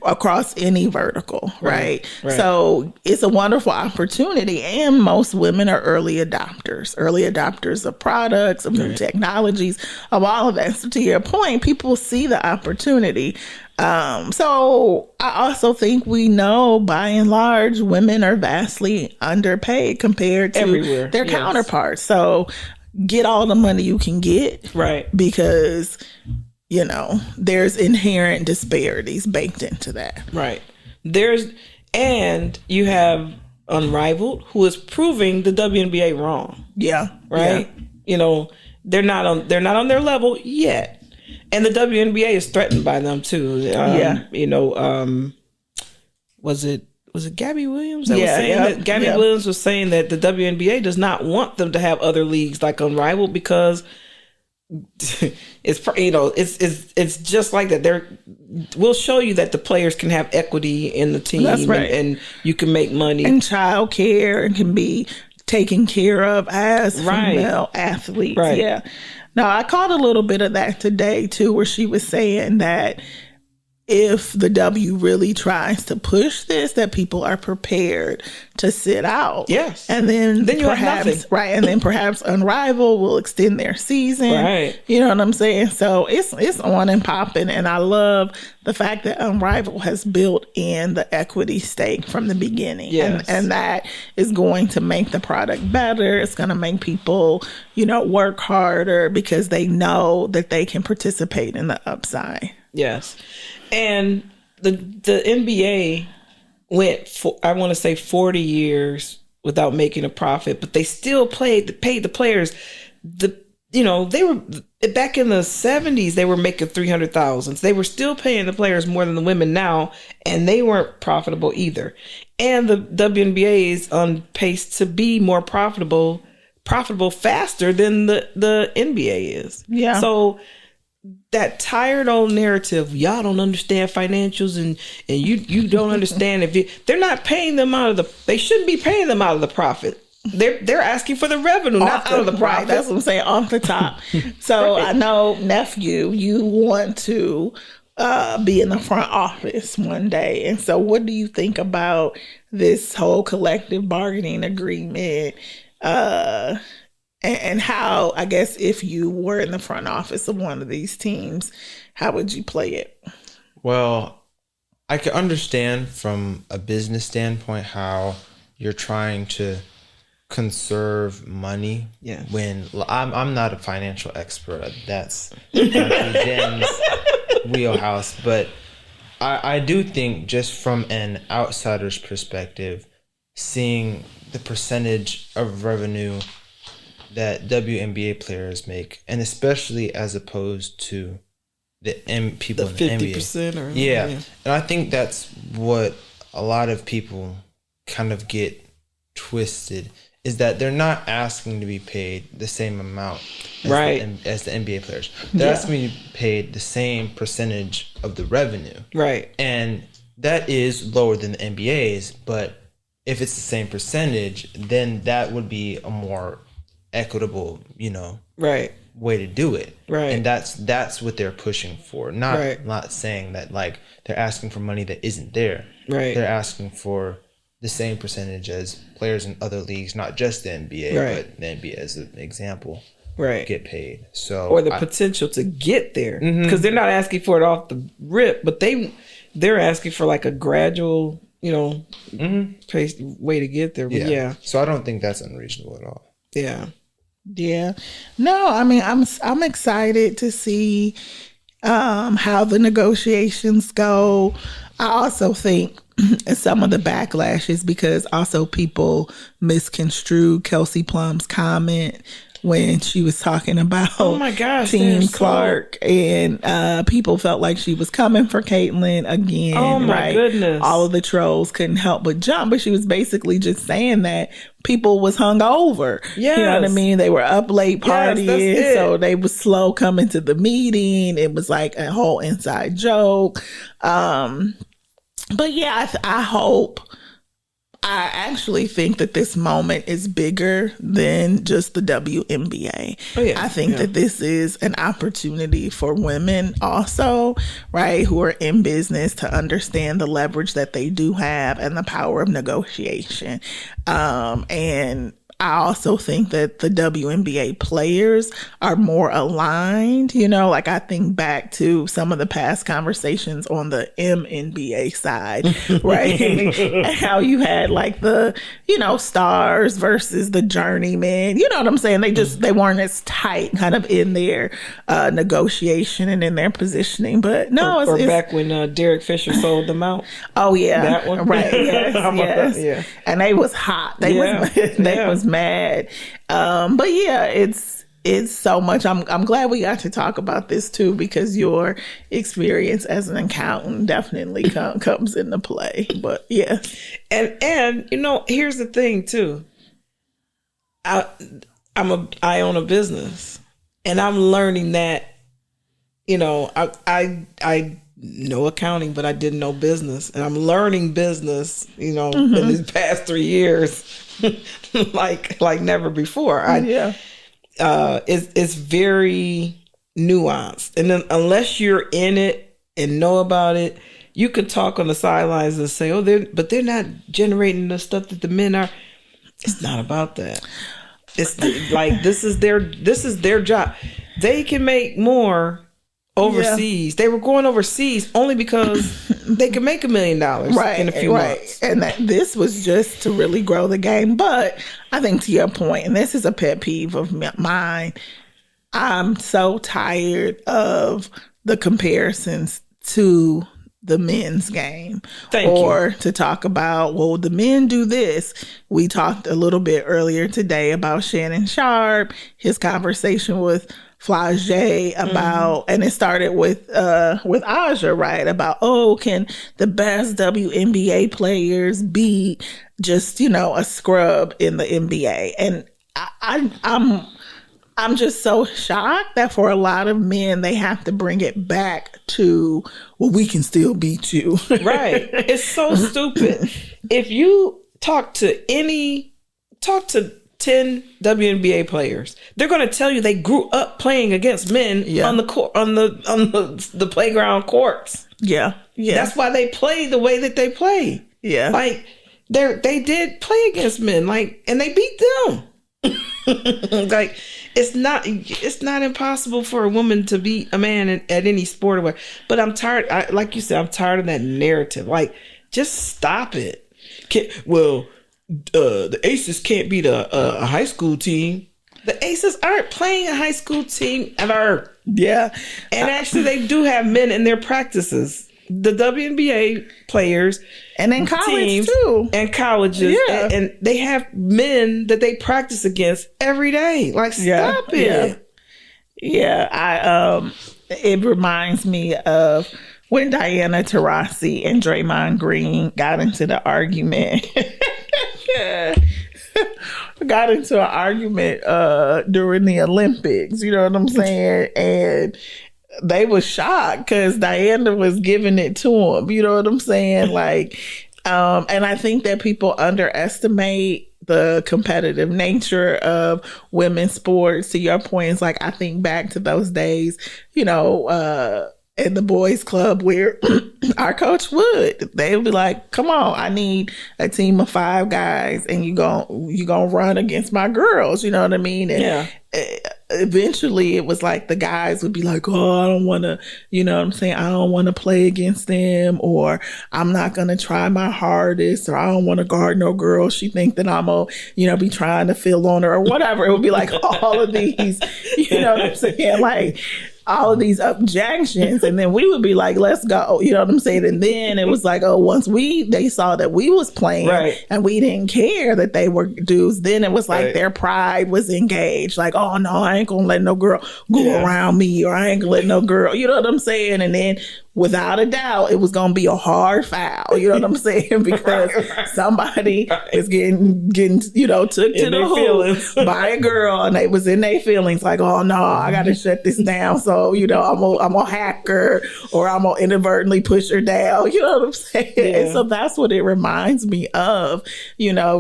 across any vertical, right? So it's a wonderful opportunity, and most women are early adopters of products, of new technologies, of all of that. So to your point, people see the opportunity. So I also think we know, by and large, women are vastly underpaid compared to their counterparts. So get all the money you can get, right? Because there's inherent disparities baked into that, right? And you have Unrivaled, who is proving the WNBA wrong. Yeah, right. Yeah. They're not on their level yet. And the WNBA is threatened by them too. Was it Gabby Williams that was saying that? Gabby Williams was saying that the WNBA does not want them to have other leagues like Unrivaled because it's just like that. We'll show you that the players can have equity in the team. That's right. and you can make money, and child care, and can be taken care of as female athletes. Right. Yeah. Now, I caught a little bit of that today, too, where she was saying that if the W really tries to push this, that people are prepared to sit out. Yes. And then you perhaps, have nothing. Right. And then perhaps Unrivaled will extend their season. Right. You know what I'm saying? So it's on and popping. And I love the fact that Unrivaled has built in the equity stake from the beginning. Yes. And that is going to make the product better. It's going to make people, work harder because they know that they can participate in the upside. Yes. And the NBA went for, I want to say 40 years without making a profit, but they still paid the players. They were back in the 70s, they were making $300,000. They were still paying the players more than the women now, and they weren't profitable either. And the WNBA is on pace to be more profitable faster than the NBA is. Yeah. So that tired old narrative, y'all don't understand financials and you don't understand they're not paying them they shouldn't be paying them out of the profit. They're asking for the revenue, not out of the profit. Right, that's what I'm saying, off the top. So right. I know, nephew, you want to be in the front office one day. And so what do you think about this whole collective bargaining agreement? And how, I guess, if you were in the front office of one of these teams, how would you play it? Well, I can understand from a business standpoint how you're trying to conserve money. Yeah. When I'm not a financial expert, that's Jen's wheelhouse, but I do think, just from an outsider's perspective, seeing the percentage of revenue that WNBA players make, and especially as opposed to the people the in the 50% NBA. Or yeah. And I think that's what a lot of people kind of get twisted, is that they're not asking to be paid the same amount as the NBA players. They're asking to be paid the same percentage of the revenue. Right. And that is lower than the NBA's, but if it's the same percentage, then that would be a more equitable, way to do it. Right. And that's what they're pushing for. Not saying that like they're asking for money that isn't there. Right. They're asking for the same percentage as players in other leagues, not just the NBA, but the NBA as an example, get paid. So, or the potential to get there, because they're not asking for it off the rip, but they're asking for like a gradual, way to get there. But yeah. So I don't think that's unreasonable at all. Yeah. Yeah. No, I mean, I'm excited to see how the negotiations go. I also think some of the backlash is because also people misconstrued Kelsey Plum's comment when she was talking about Team Clark, and people felt like she was coming for Caitlyn again. Oh my goodness. All of the trolls couldn't help but jump, but she was basically just saying that people was hungover. Yes. You know what I mean? They were up late partying, so they was slow coming to the meeting. It was like a whole inside joke. But yeah, I actually think that this moment is bigger than just the WNBA. Oh, yeah. I think that this is an opportunity for women also, right, who are in business to understand the leverage that they do have and the power of negotiation. And I also think that the WNBA players are more aligned. Like I think back to some of the past conversations on the MNBA side, right? And how you had like the, stars versus the journeymen. You know what I'm saying? They weren't as tight kind of in their negotiation and in their positioning. But no, it's back when Derek Fisher sold them out. Oh yeah. That one. Right. Yes. Yeah. And they was hot. They was mad. But yeah, it's so much. I'm glad we got to talk about this too, because your experience as an accountant definitely comes into play. But yeah. And here's the thing too. I own a business, and I'm learning that, I know accounting, but I didn't know business, and I'm learning business, in these past 3 years, like never before. It's very nuanced, and then unless you're in it and know about it, you could talk on the sidelines and say, they're not generating the stuff that the men are. It's not about that. It's like this is their job. They can make more overseas. They were going overseas only because they could make $1 million in a few months. And this was just to really grow the game. But I think, to your point, and this is a pet peeve of mine, I'm so tired of the comparisons to the men's game. To talk about, the men do this. We talked a little bit earlier today about Shannon Sharp, his conversation with Flage about, and it started with Aja, right? About, can the best WNBA players be just, a scrub in the NBA? And I'm just so shocked that for a lot of men, they have to bring it back to, well, we can still beat you. Right. It's so stupid. If you talk to 10 WNBA players, they're going to tell you they grew up playing against men on the court, on the playground courts. Yeah. That's why they play the way that they play. Yeah. Like they did play against men, like, and they beat them. Like, it's not impossible for a woman to beat a man at any sport or whatever. But I'm tired. Like you said, I'm tired of that narrative. Like, just stop it. The Aces can't beat a high school team. The Aces aren't playing a high school team ever. Yeah. And actually, they do have men in their practices. The WNBA players and in college too, and colleges, and they have men that they practice against every day. Like, stop it. Yeah. It reminds me of when Diana Taurasi and Draymond Green got into the argument. Got into an argument during the Olympics. You know what I'm saying? And they was shocked because Diana was giving it to him. You know what I'm saying? Like, and I think that people underestimate the competitive nature of women's sports. To your point, it's like, I think back to those days, you know, in the boys club where our coach they would be like, come on, I need a team of 5 guys and you gonna run against my girls. You know what I mean? And eventually it was like the guys would be like, oh, I don't want to, you know what I'm saying? I don't want to play against them, or I'm not going to try my hardest, or I don't want to guard no girl. She think that I'm going to, be trying to feel on her or whatever. It would be like all of these, you know what I'm saying? Like, all of these objections, and then we would be like, let's go, you know what I'm saying? And then it was like, oh, once they saw that we was playing and we didn't care that they were dudes, then it was like their pride was engaged. Like, oh no, I ain't gonna let no girl go around me, or I ain't gonna let no girl, you know what I'm saying? And then without a doubt, it was going to be a hard foul. You know what I'm saying? Because somebody is getting, took to the hoop by a girl, and they was in their feelings like, oh no, I got to shut this down. So, I'm going to hack her, or I'm going to inadvertently push her down. You know what I'm saying? Yeah. And so that's what it reminds me of,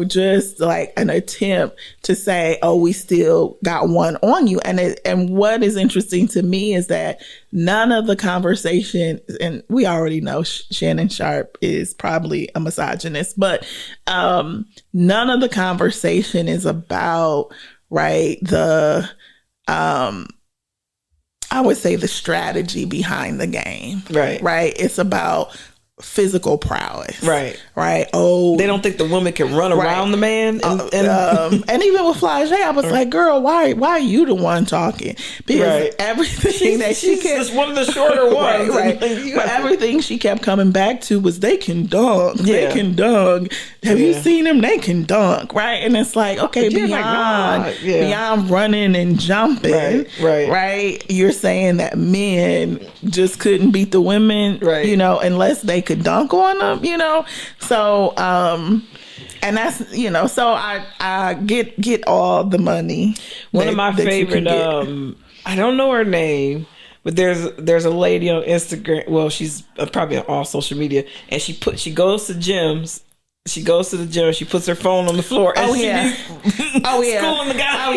just like an attempt to say, oh, we still got one on you. And what is interesting to me is that none of the conversation, and we already know Shannon Sharp is probably a misogynist, but none of the conversation is about, the, I would say the strategy behind the game. Right. It's about physical prowess. Right. Oh, they don't think the woman can run around the man. And even with Flage, I was like, girl, why are you the one talking? Because everything she's just one of the shorter ones. But everything she kept coming back to was, they can dunk. They can dunk. Have you seen them? They can dunk. Right. And it's like, okay, beyond running and jumping, right? You're saying that men just couldn't beat the women, unless they could dunk on them, so and that's so I get all the money. One of my favorite I don't know her name, but there's a lady on Instagram, well, she's probably on all social media, and she goes to gyms. She goes to the gym. She puts her phone on the floor. And schooling the guy.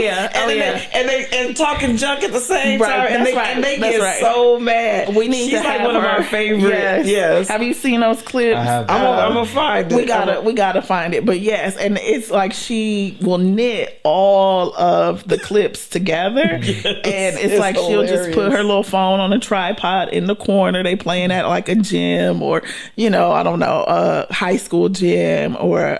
And talking junk at the same time. And they get so mad. We need She's to have one of my favorite. Yes. Have you seen those clips? I have. I'm gonna find it. We gotta find it. But yes, and it's like she will knit all of the clips together, and it's like hilarious. She'll just put her little phone on a tripod in the corner. They playing at like a gym, or I don't know, a high school gym, or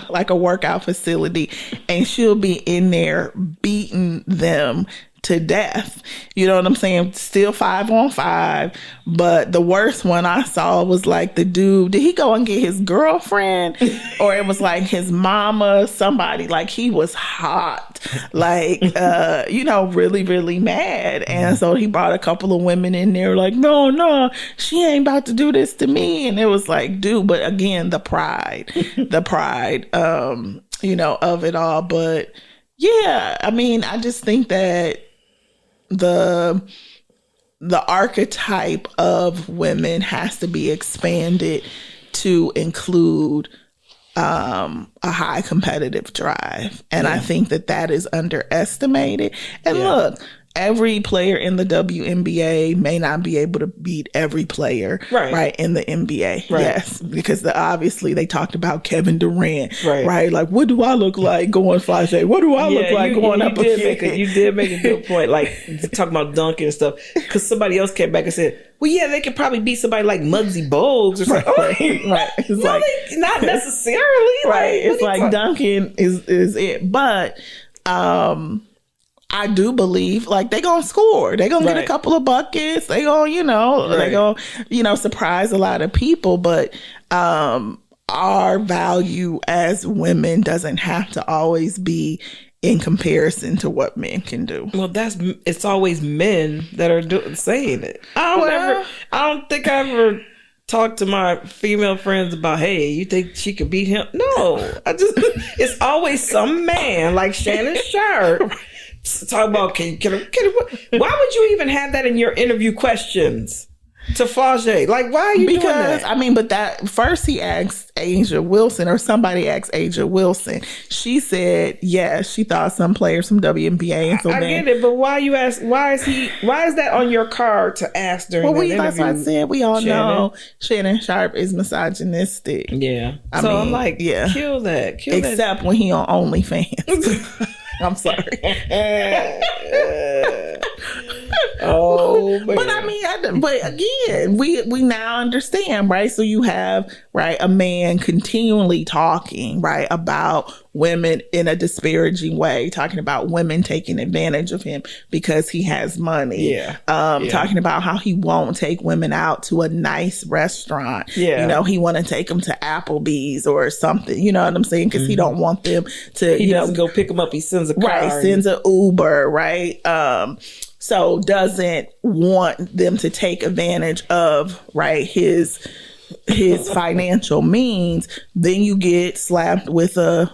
like a workout facility, and she'll be in there beating them to death. You know what I'm saying? Still 5-on-5. But the worst one I saw was like the dude, did he go and get his girlfriend? Or it was like his mama, somebody, like he was hot, like, really, really mad. And so he brought a couple of women in there like, no, she ain't about to do this to me. And it was like, dude, but again, the pride, of it all. But Yeah, I mean, I just think that the archetype of women has to be expanded to include a high competitive drive. And I think that is underestimated. And look, every player in the WNBA may not be able to beat every player right in the NBA. Right. Yes, because obviously they talked about Kevin Durant, right? Like, what do I look like going Flage? What do I look like going up against? You did make a good point, like talking about dunking and stuff, because somebody else came back and said, well, yeah, they could probably beat somebody like Muggsy Bogues or something. Right. It's no, like, not necessarily. Right. It's like dunking is it. But I do believe like they gonna score. They gonna get a couple of buckets. They gonna, they gonna, surprise a lot of people. But our value as women doesn't have to always be in comparison to what men can do. Well, it's always men that are saying it. I don't think I ever talked to my female friends about, hey, you think she could beat him? No, it's always some man like Shannon Sharp. Talk about can why would you even have that in your interview questions to Flage? Like, why are you doing that? I mean, but that first he asked Asia Wilson, or somebody asked Asia Wilson. She said, yeah, she thought some players from WNBA. And so I get it, but why you ask? Why is that on your card to ask during that interview? That's what I said. We all know Shannon Sharp is misogynistic. Yeah. I mean, I'm like, kill that. Except when he on OnlyFans. I'm sorry. Oh, man. But I mean, but again, we now understand, right? So you have, right, a man continually talking, right, about women in a disparaging way, talking about women taking advantage of him because he has money. Talking about how he won't take women out to a nice restaurant. He want to take them to Applebee's or something. You know what I'm saying? Because he don't want them to. He doesn't go pick them up. He sends a car. Right, sends an Uber. Right. So doesn't want them to take advantage of, right, his financial means. Then you get slapped with a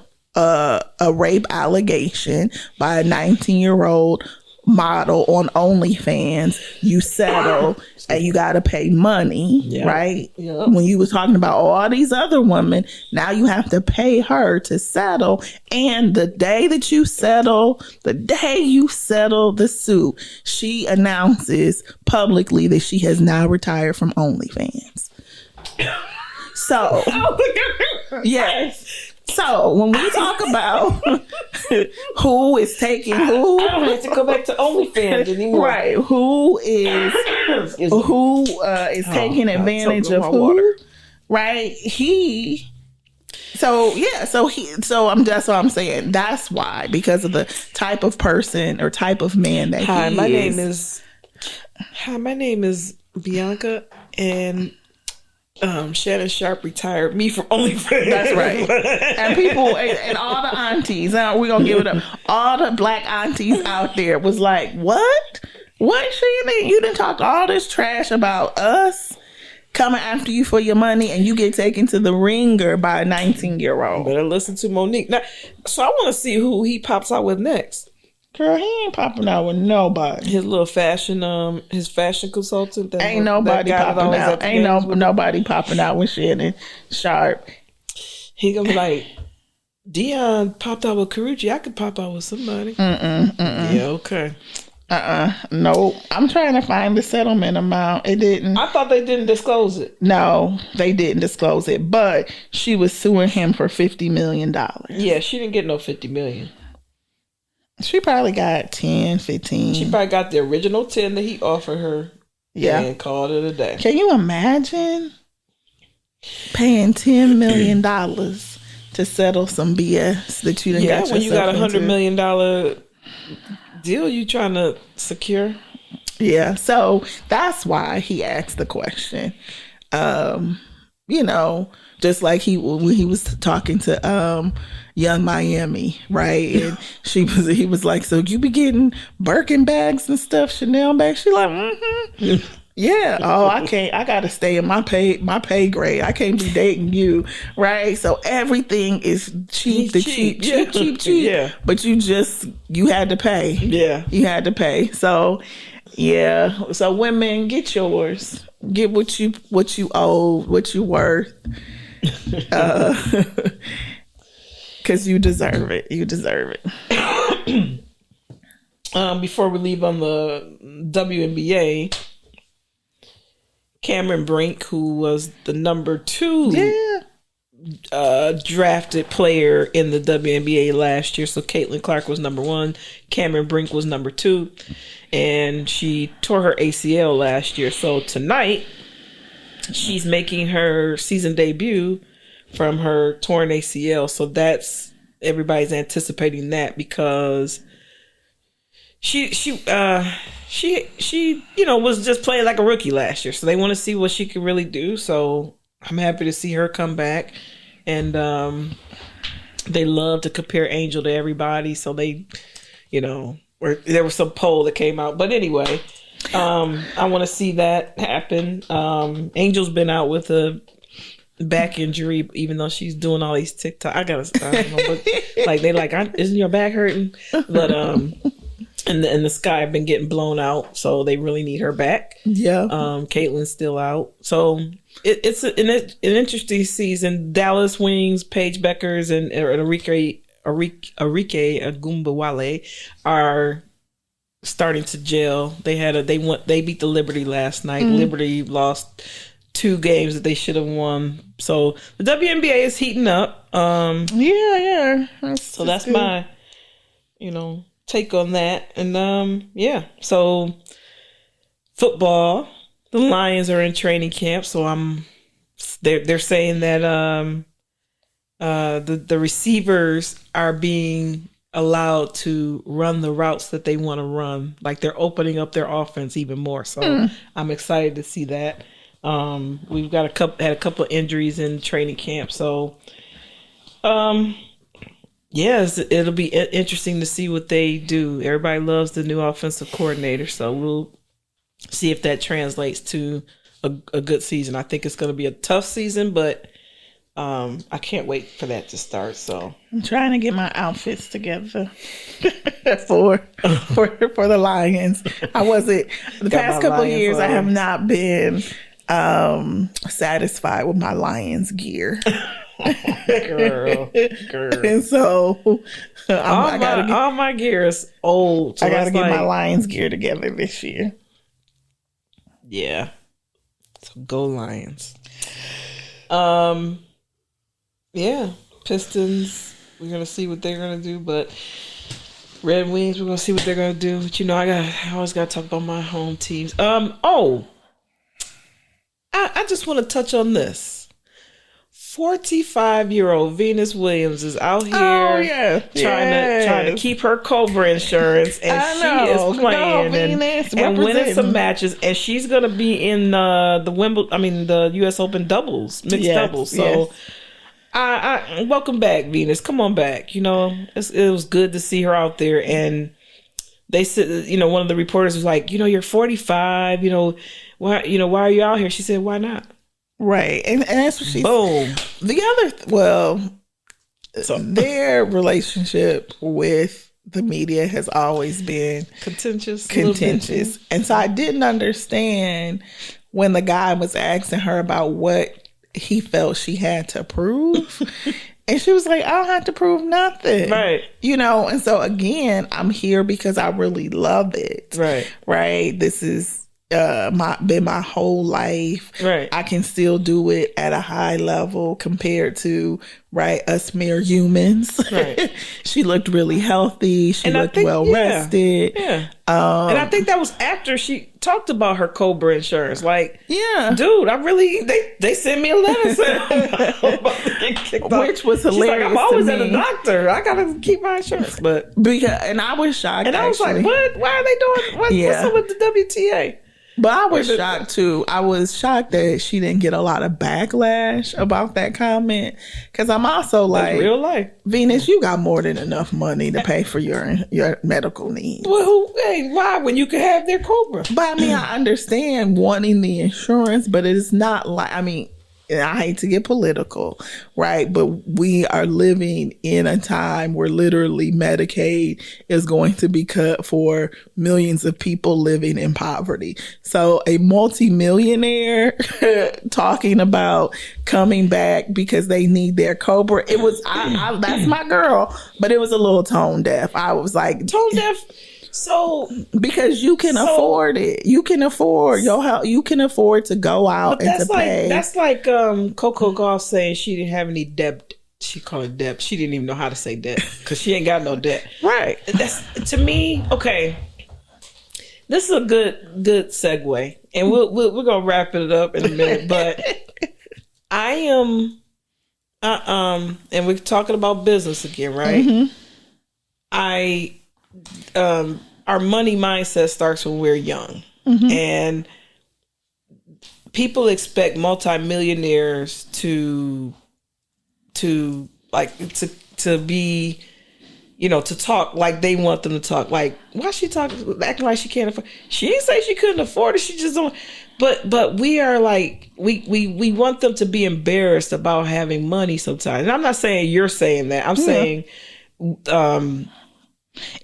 rape allegation by a 19-year-old model on OnlyFans. You settle and you got to pay money, right? When you was talking about all these other women, now you have to pay her to settle. And the day you settle the suit, she announces publicly that she has now retired from OnlyFans. So, yes. So when we talk about who is taking who, I don't have to go back to OnlyFans anymore. Right? Who is taking advantage of who? Water. Right? That's what I'm saying. That's why, because of the type of person or type of man that Hi, he is. My name is Bianca, and Shannon Sharp retired me from OnlyFans. That's right. And people and all the aunties, we're gonna give it up. All the black aunties out there was like, what? What, Shannon? You didn't talk all this trash about us coming after you for your money, and you get taken to the ringer by a 19-year-old. Better listen to Monique. Now, so I want to see who he pops out with next. Girl, he ain't popping out with nobody. His little fashion, his fashion consultant. Ain't nobody popping out. Ain't nobody popping out with Shannon Sharp. He gonna be like, Deion popped out with Carucci. I could pop out with somebody. Yeah, okay. No, I'm trying to find the settlement amount. It didn't. I thought they didn't disclose it. No, they didn't disclose it. But she was suing him for $50 million. Yeah, she didn't get no $50 million. She probably got 10, 15. She probably got the original 10 that he offered her. Yeah. And called it a day. Can you imagine paying $10 million to settle some BS that you didn't got yourself into? Yeah, when you got $100 million deal you trying to secure. Yeah, so that's why he asked the question. Just like when he was talking to Young Miami, right? And he was like, so you be getting Birkin bags and stuff, Chanel bags? She like, Yeah. Oh, I can't. I gotta stay in my pay grade. I can't be dating you, right? So everything is cheap. Cheap. Yeah. But you had to pay. Yeah. You had to pay. So yeah. So women, get yours. Get what you owe, what you worth. Because you deserve it. You deserve it. Before we leave on the WNBA, Cameron Brink, who was the number 2 drafted player in the WNBA last year. So Caitlin Clark was number 1. Cameron Brink was number 2. And she tore her ACL last year. So tonight, she's making her season debut from her torn ACL. So everybody's anticipating that because she was just playing like a rookie last year. So they want to see what she can really do. So I'm happy to see her come back. And they love to compare Angel to everybody. So they, there was some poll that came out. But anyway, I want to see that happen. Angel's been out with a back injury, even though she's doing all these TikTok. I don't know, but like they like, isn't your back hurting? But and the sky have been getting blown out, so they really need her back. Yeah. Caitlin's still out, so it's an interesting season. Dallas Wings, Paige Beckers, and Arike Agumbawale are starting to gel. They beat the Liberty last night. Liberty lost 2 games that they should have won. So the WNBA is heating up. Yeah. So that's good. My, take on that. And so football, the Lions are in training camp. So they're saying that the receivers are being allowed to run the routes that they want to run. Like they're opening up their offense even more. So I'm excited to see that. We've got had a couple of injuries in training camp. So it'll be interesting to see what they do. Everybody loves the new offensive coordinator. So we'll see if that translates to a good season. I think it's going to be a tough season, but I can't wait for that to start. So I'm trying to get my outfits together for the Lions. I wasn't the past couple of years. I have not been satisfied with my Lions gear. girl. And so all my gear is old. So I gotta get my Lions gear together this year. Yeah. So go Lions. Yeah, Pistons, we're going to see what they're going to do, but Red Wings, we're going to see what they're going to do. But I always got to talk about my home teams. I just want to touch on this. 45-year-old Venus Williams is out here trying to keep her Cobra insurance, and she is playing and winning some matches, and she's going to be in the U.S. Open doubles, mixed doubles. So I welcome back, Venus. Come on back. It was good to see her out there, and they said, one of the reporters was like, you're 45, why are you out here? She said, why not? Right. And that's what she Boom. Their relationship with the media has always been contentious. And so I didn't understand when the guy was asking her about what he felt she had to prove. And she was like, I don't have to prove nothing. Right. And so again, I'm here because I really love it. Right. Right. This is been my whole life. Right. I can still do it at a high level compared to us mere humans. Right. She looked really healthy. She looked well rested. Yeah. And I think that was after she talked about her Cobra insurance. Like, dude, they sent me a letter saying I'm about to get kicked off. Which was hilarious. She's like, I'm always at a doctor. I gotta keep my insurance. And I was shocked. And I was like, what? Why are they doing? What's up with the WTA? But I was shocked too. I was shocked that she didn't get a lot of backlash about that comment. Because I'm also like, real life. Venus, you got more than enough money to pay for your medical needs. Well, why when you can have their Cobra? But I mean, I understand wanting the insurance, but it is not like, I mean, and I hate to get political, right? But we are living in a time where literally Medicaid is going to be cut for millions of people living in poverty. So a multimillionaire talking about coming back because they need their Cobra, it was, that's my girl, but it was a little tone deaf. I was like, Tone deaf. So because you can afford it, you can afford your help, you can afford to go out and to pay. That's like Coco Gauff saying she didn't have any debt. She called it debt. She didn't even know how to say debt because she ain't got no debt. Right. That's to me. Okay, this is a good segue, and we're gonna wrap it up in a minute. But I am, and we're talking about business again, right? Mm-hmm. Our money mindset starts when we're young, and people expect multimillionaires to be, to talk like they want them to talk. Like, why she talking, acting like she can't afford? She didn't say she couldn't afford it. She just don't. But we are like, we want them to be embarrassed about having money sometimes. And I'm not saying you're saying that. I'm saying,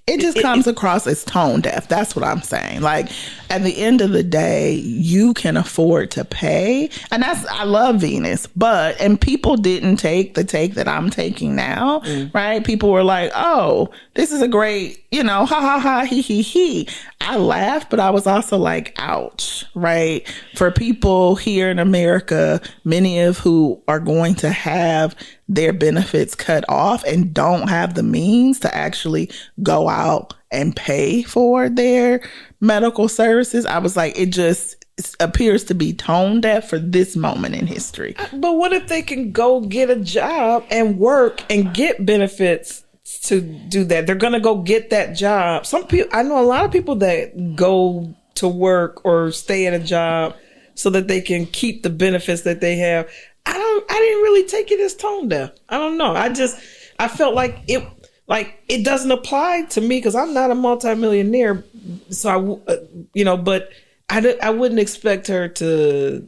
it just comes across as tone deaf. That's what I'm saying. Like, at the end of the day, you can afford to pay. And I love Venus, and people didn't take the take that I'm taking now, right? People were like, oh, this is a great, ha ha ha, he he he. I laughed, but I was also like, ouch, right? For people here in America, many of who are going to have their benefits cut off and don't have the means to actually go out and pay for their medical services. I was like, it just appears to be tone deaf for this moment in history. But what if they can go get a job and work and get benefits to do that? They're going to go get that job. Some people, I know a lot of people that go to work or stay at a job so that they can keep the benefits that they have. I didn't really take it as tone deaf. I don't know. I felt like it doesn't apply to me because I'm not a multimillionaire. So but I wouldn't expect her to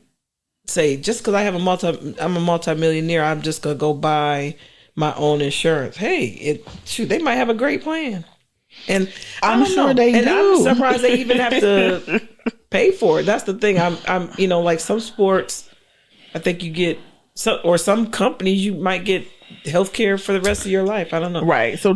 say, just because I'm a multimillionaire, I'm just going to go buy my own insurance. Hey, they might have a great plan. And I'm sure they do. And I'm surprised they even have to pay for it. That's the thing. I'm like some sports, I think you get some companies you might get healthcare for the rest of your life. I don't know. Right. So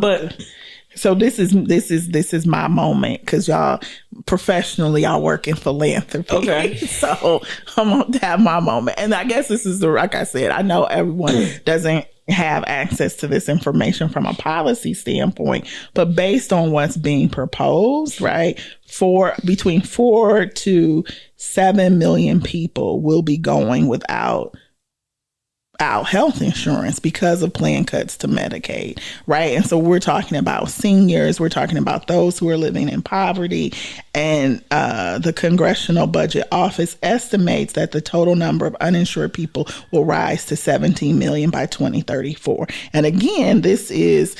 this is my moment because y'all professionally y'all work in philanthropy. Okay. So I'm gonna have my moment. And I guess this is like I said, I know everyone doesn't have access to this information from a policy standpoint, but based on what's being proposed, right, between 4 to 7 million people will be going without health insurance because of plan cuts to Medicaid, right? And so we're talking about seniors, we're talking about those who are living in poverty, and the Congressional Budget Office estimates that the total number of uninsured people will rise to 17 million by 2034. And again, this is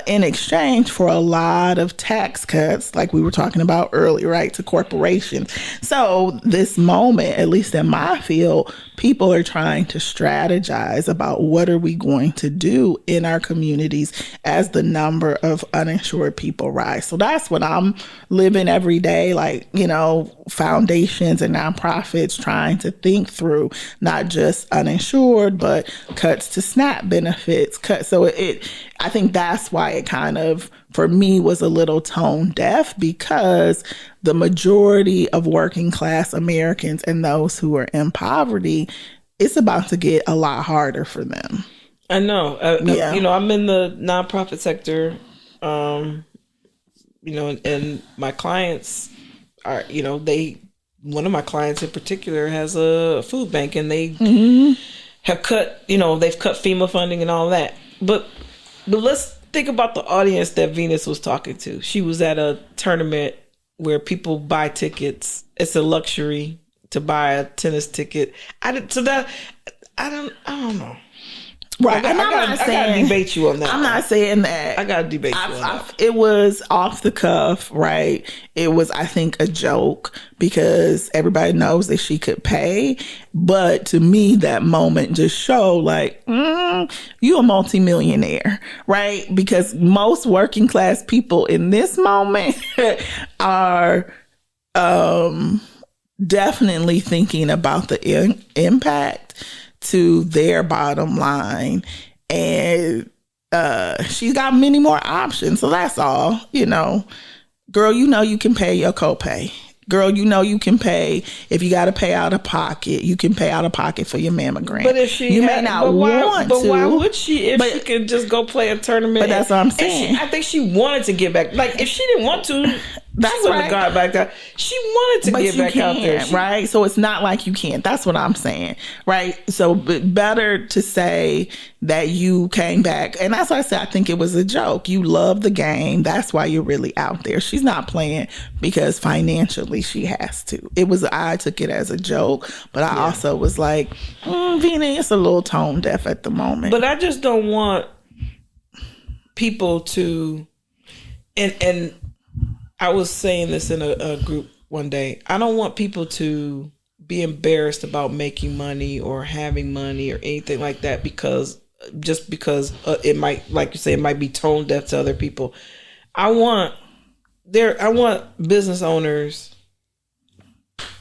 in exchange for a lot of tax cuts, like we were talking about earlier, right, to corporations. So this moment, at least in my field, people are trying to strategize about what are we going to do in our communities as the number of uninsured people rise. So that's what I'm living every day, like, foundations and nonprofits trying to think through not just uninsured, but cuts to SNAP benefits, So I think that's why it kind of, for me, was a little tone deaf, because the majority of working class Americans and those who are in poverty, it's about to get a lot harder for them. I know. I'm in the nonprofit sector, and my clients are, one of my clients in particular has a food bank, and they have cut, they've cut FEMA funding and all that. But let's think about the audience that Venus was talking to. She was at a tournament where people buy tickets. It's a luxury to buy a tennis ticket. I don't know. Right. I gotta debate you on that. I'm not saying that. I gotta debate you on that. It was off the cuff, right? It was, I think, a joke because everybody knows that she could pay. But to me, that moment just showed like, you a multimillionaire, right? Because most working class people in this moment are definitely thinking about the impact to their bottom line, and she's got many more options. So that's all, girl, you can pay your copay. Girl, you can pay if you got to pay out of pocket. You can pay out of pocket for your mammogram. But if she may not want to, why would she? If she could just go play a tournament? But that's what I'm saying. I think she wanted to get back. Like if she didn't want to, that's she wouldn't have got back there. She wanted to get back out there, right? So it's not like you can't. That's what I'm saying, right? So better to say that you came back, and that's why I said I think it was a joke. You love the game. That's why you're really out there. She's not playing because financially she has to. I took it as a joke, but I also was like, Venus is a little tone deaf at the moment. But I just don't want people to, and I was saying this in a group one day. I don't want people to be embarrassed about making money or having money or anything like that because it might, like you say, it might be tone deaf to other people. I want business owners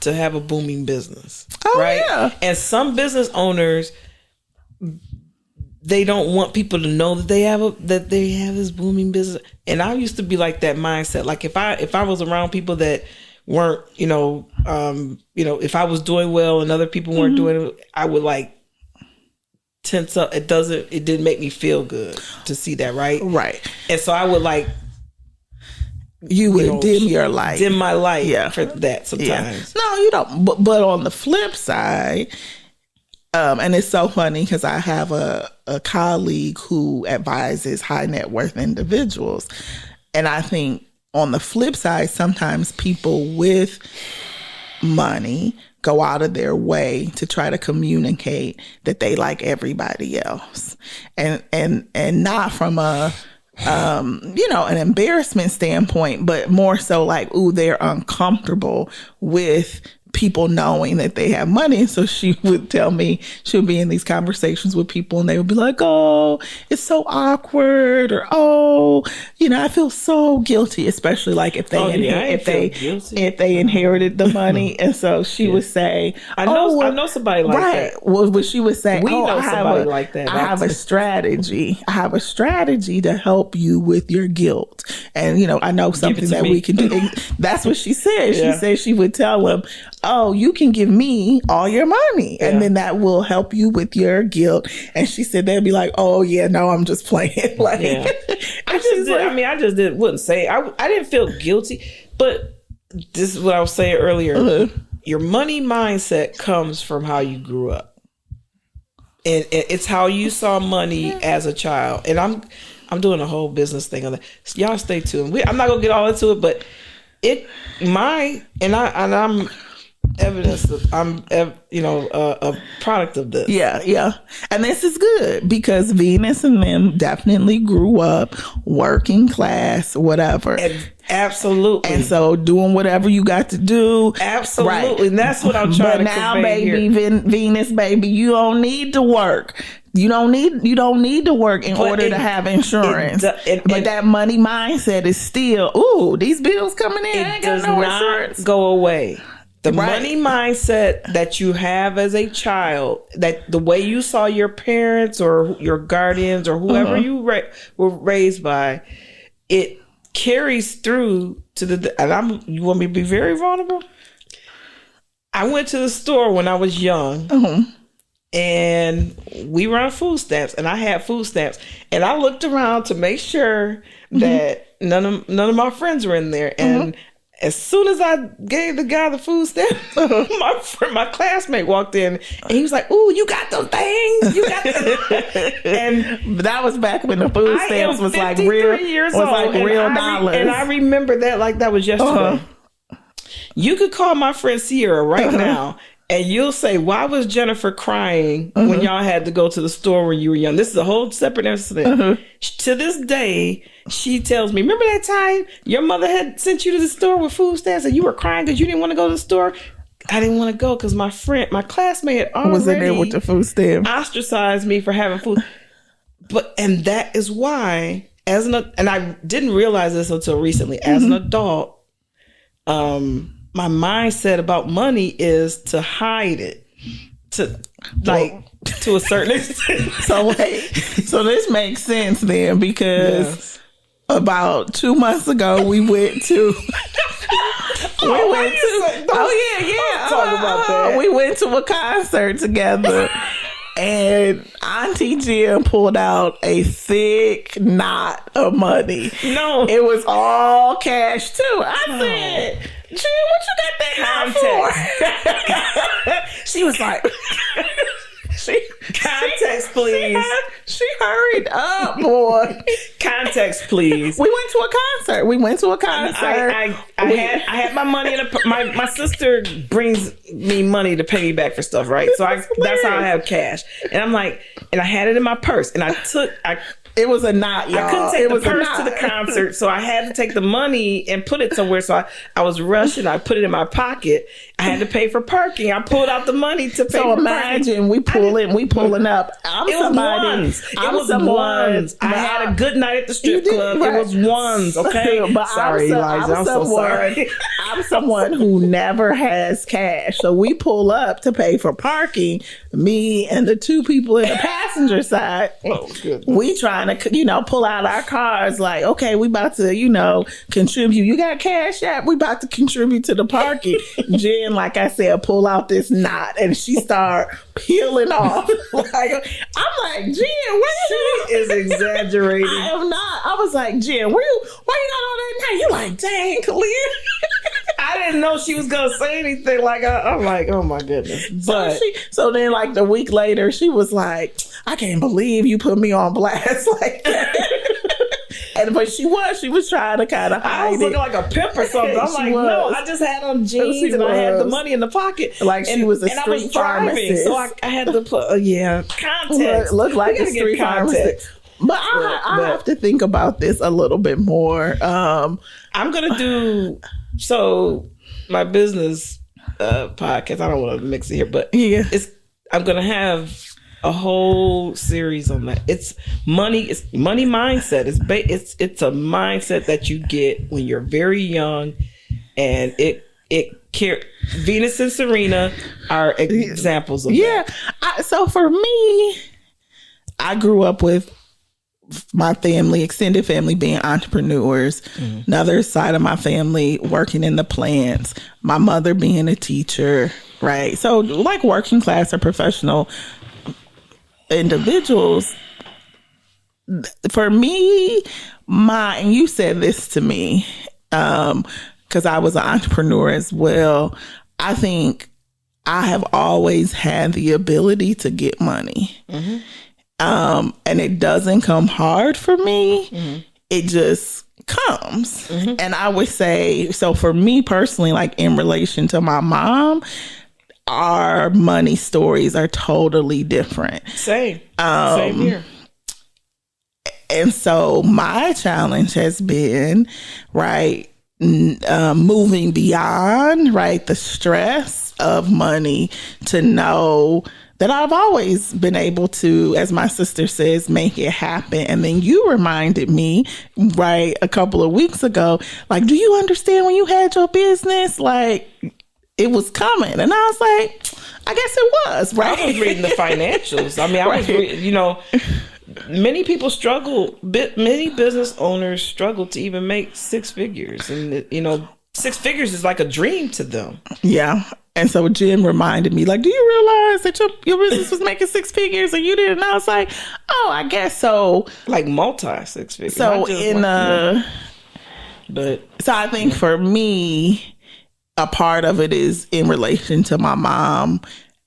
to have a booming business, right? Yeah. And some business owners, they don't want people to know that they have this booming business. And I used to be like that mindset. Like if I was around people that weren't, if I was doing well and other people weren't doing it, I would like tense up. It didn't make me feel good to see that, right? Right. And so I would like, you would dim my light for that sometimes. Yeah. No, you don't. But on the flip side, and it's so funny because I have a colleague who advises high net worth individuals. And I think on the flip side, sometimes people with money go out of their way to try to communicate that they like everybody else. And not from an embarrassment standpoint, but more so like, ooh, they're uncomfortable with people knowing that they have money. And so she would tell me, she'll be in these conversations with people and they would be like, oh, it's so awkward, or oh, I feel so guilty, especially like if they inherited the money. And so she would say, I know somebody like that. Well, what she would say, I have a strategy. I have a strategy to help you with your guilt. And, I know something that we can do. That's what she said. She said she would tell him, oh, you can give me all your money and then that will help you with your guilt. And she said, they'd be like, oh yeah, no, I'm just playing. Like, I wouldn't say, I didn't feel guilty, but this is what I was saying earlier. Your money mindset comes from how you grew up. And it's how you saw money as a child. And I'm doing a whole business thing on that. So y'all stay tuned. I'm not gonna get all into it, but I'm evidence that I'm, a product of this. Yeah. And this is good because Venus and them definitely grew up working class, whatever. Absolutely. And so doing whatever you got to do. Absolutely. Right. And that's what I'm trying to now, convey baby, here. Venus, baby, you don't need to work. You don't need to work in order to have insurance. But that money mindset is still, ooh, these bills coming in. I ain't got no insurance. Go away. The money mindset that you have as a child, that the way you saw your parents or your guardians or whoever you were raised by, it carries through to you want me to be very vulnerable? I went to the store when I was young and we were on food stamps and I had food stamps and I looked around to make sure that none of my friends were in there. And as soon as I gave the guy the food stamp, my classmate walked in and he was like, "Ooh, you got those things? You got them." And that was back when the food stamps was like real dollars. And I remember that like that was yesterday. You could call my friend Sierra right now, and you'll say, why was Jennifer crying when y'all had to go to the store when you were young? This is a whole separate incident. To this day, she tells me, remember that time your mother had sent you to the store with food stamps and you were crying because you didn't want to go to the store? I didn't want to go because my classmate had already was in there with the food stamp, ostracized me for having food. And that is why, and I didn't realize this until recently, as an adult, my mindset about money is to hide it, to a certain extent. So this makes sense then, because about 2 months ago we went to talk about that. We went to a concert together. And Auntie Jim pulled out a thick knot of money. No, it was all cash too. I said, Jim, what you got that knot for? She was like, context, please. She hurried up, boy. Context, please. We went to a concert. I had my money in my sister brings me money to pay me back for stuff, right? So that's how I have cash. And I'm like, and I had it in my purse, and it was a knot, y'all. I couldn't take the purse to the concert, so I had to take the money and put it somewhere. So I was rushing. I put it in my pocket. I had to pay for parking. I pulled out the money to pay for imagine parking. we pulling up. It was ones. I had a good night at the strip club. Right. It was ones, okay? But sorry, Eliza. I'm so sorry. I'm someone who never has cash. So we pull up to pay for parking. Me and the two people in the passenger side. Oh, good. We trying to, pull out our cars like, okay, we about to, contribute. You got cash app? We about to contribute to the parking. Jen, like I said, pull out this knot, and she start peeling off. I'm like, Jen, she is exaggerating. I am not. I was like, Jen, why you got all that knot? You like, dang, Khalil. I didn't know she was gonna say anything. I'm like, oh my goodness. But so then, like the week later, she was like, I can't believe you put me on blast like that. But she was trying to kind of hide it. I was looking like a pimp or something. I'm like, no, I just had on jeans and I had the money in the pocket. Like she was a street pharmacist. So I had to put, context. Look like a street pharmacist. But I have to think about this a little bit more. I'm going to do, my business podcast, I don't want to mix it here, but I'm going to have a whole series on that. It's money mindset. It's a mindset that you get when you're very young, and Venus and Serena are examples of that. So for me, I grew up with my family, extended family, being entrepreneurs. Mm-hmm. Another side of my family working in the plants. My mother being a teacher, right? So like working class or professional individuals. For me, and you said this to me, because I was an entrepreneur as well. I think I have always had the ability to get money. Mm-hmm. And it doesn't come hard for me. Mm-hmm. It just comes. Mm-hmm. And I would say, so for me personally, like in relation to my mom, our money stories are totally different. Same here. And so my challenge has been, right, moving beyond, right, the stress of money to know that I've always been able to, as my sister says, make it happen. And then you reminded me, right, a couple of weeks ago, like, do you understand when you had your business? Like, it was coming. And I was like, I guess it was, right? I was reading the financials. I mean, I was reading, many people struggle, many business owners struggle to even make six figures. And, six figures is like a dream to them. Yeah. And so Jim reminded me, like, do you realize that your business was making six figures and you didn't? And I was like, oh, I guess so. Like six figures. So so I think for me, a part of it is in relation to my mom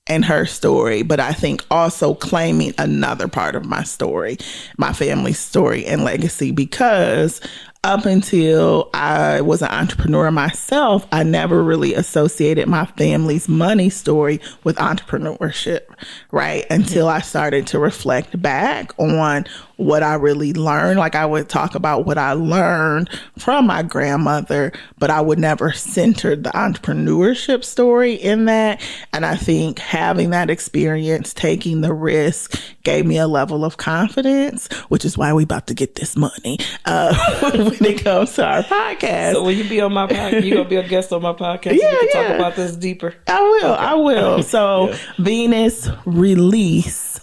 and her story, but I think also claiming another part of my story, my family's story and legacy, because up until I was an entrepreneur myself, I never really associated my family's money story with entrepreneurship, right? Until I started to reflect back on what I really learned. Like, I would talk about what I learned from my grandmother, but I would never center the entrepreneurship story in that. And I think having that experience, taking the risk, gave me a level of confidence, which is why we about to get this money when it comes to our podcast. So when you be on my podcast, you gonna be a guest on my podcast? Yeah, we can talk about this deeper. I will. Okay. I will. So Venus, release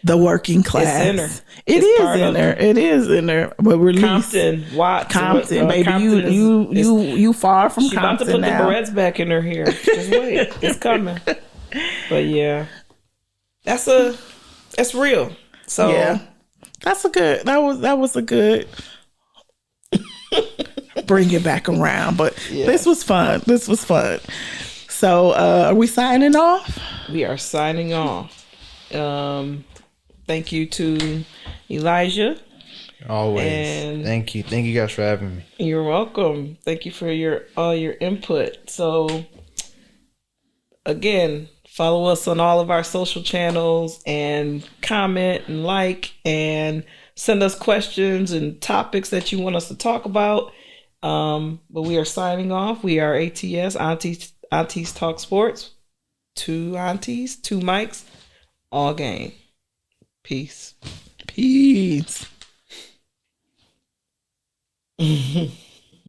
the working class. It's in her. It is in there. But release Compton, Watts, Compton, baby. Compton you far from she Compton. About to put now. the barrettes back in her hair. Just wait, it's coming. But yeah, that's real. So yeah, that was a good bring it back around. But this was fun. So are we signing off? We are signing off. Thank you to Elijah. Always. And thank you guys for having me. You're welcome. Thank you for all your input. So again, follow us on all of our social channels and comment and like and send us questions and topics that you want us to talk about. But we are signing off. We are ATS, Aunties Talk Sports. 2 aunties, 2 mics, all game. Peace.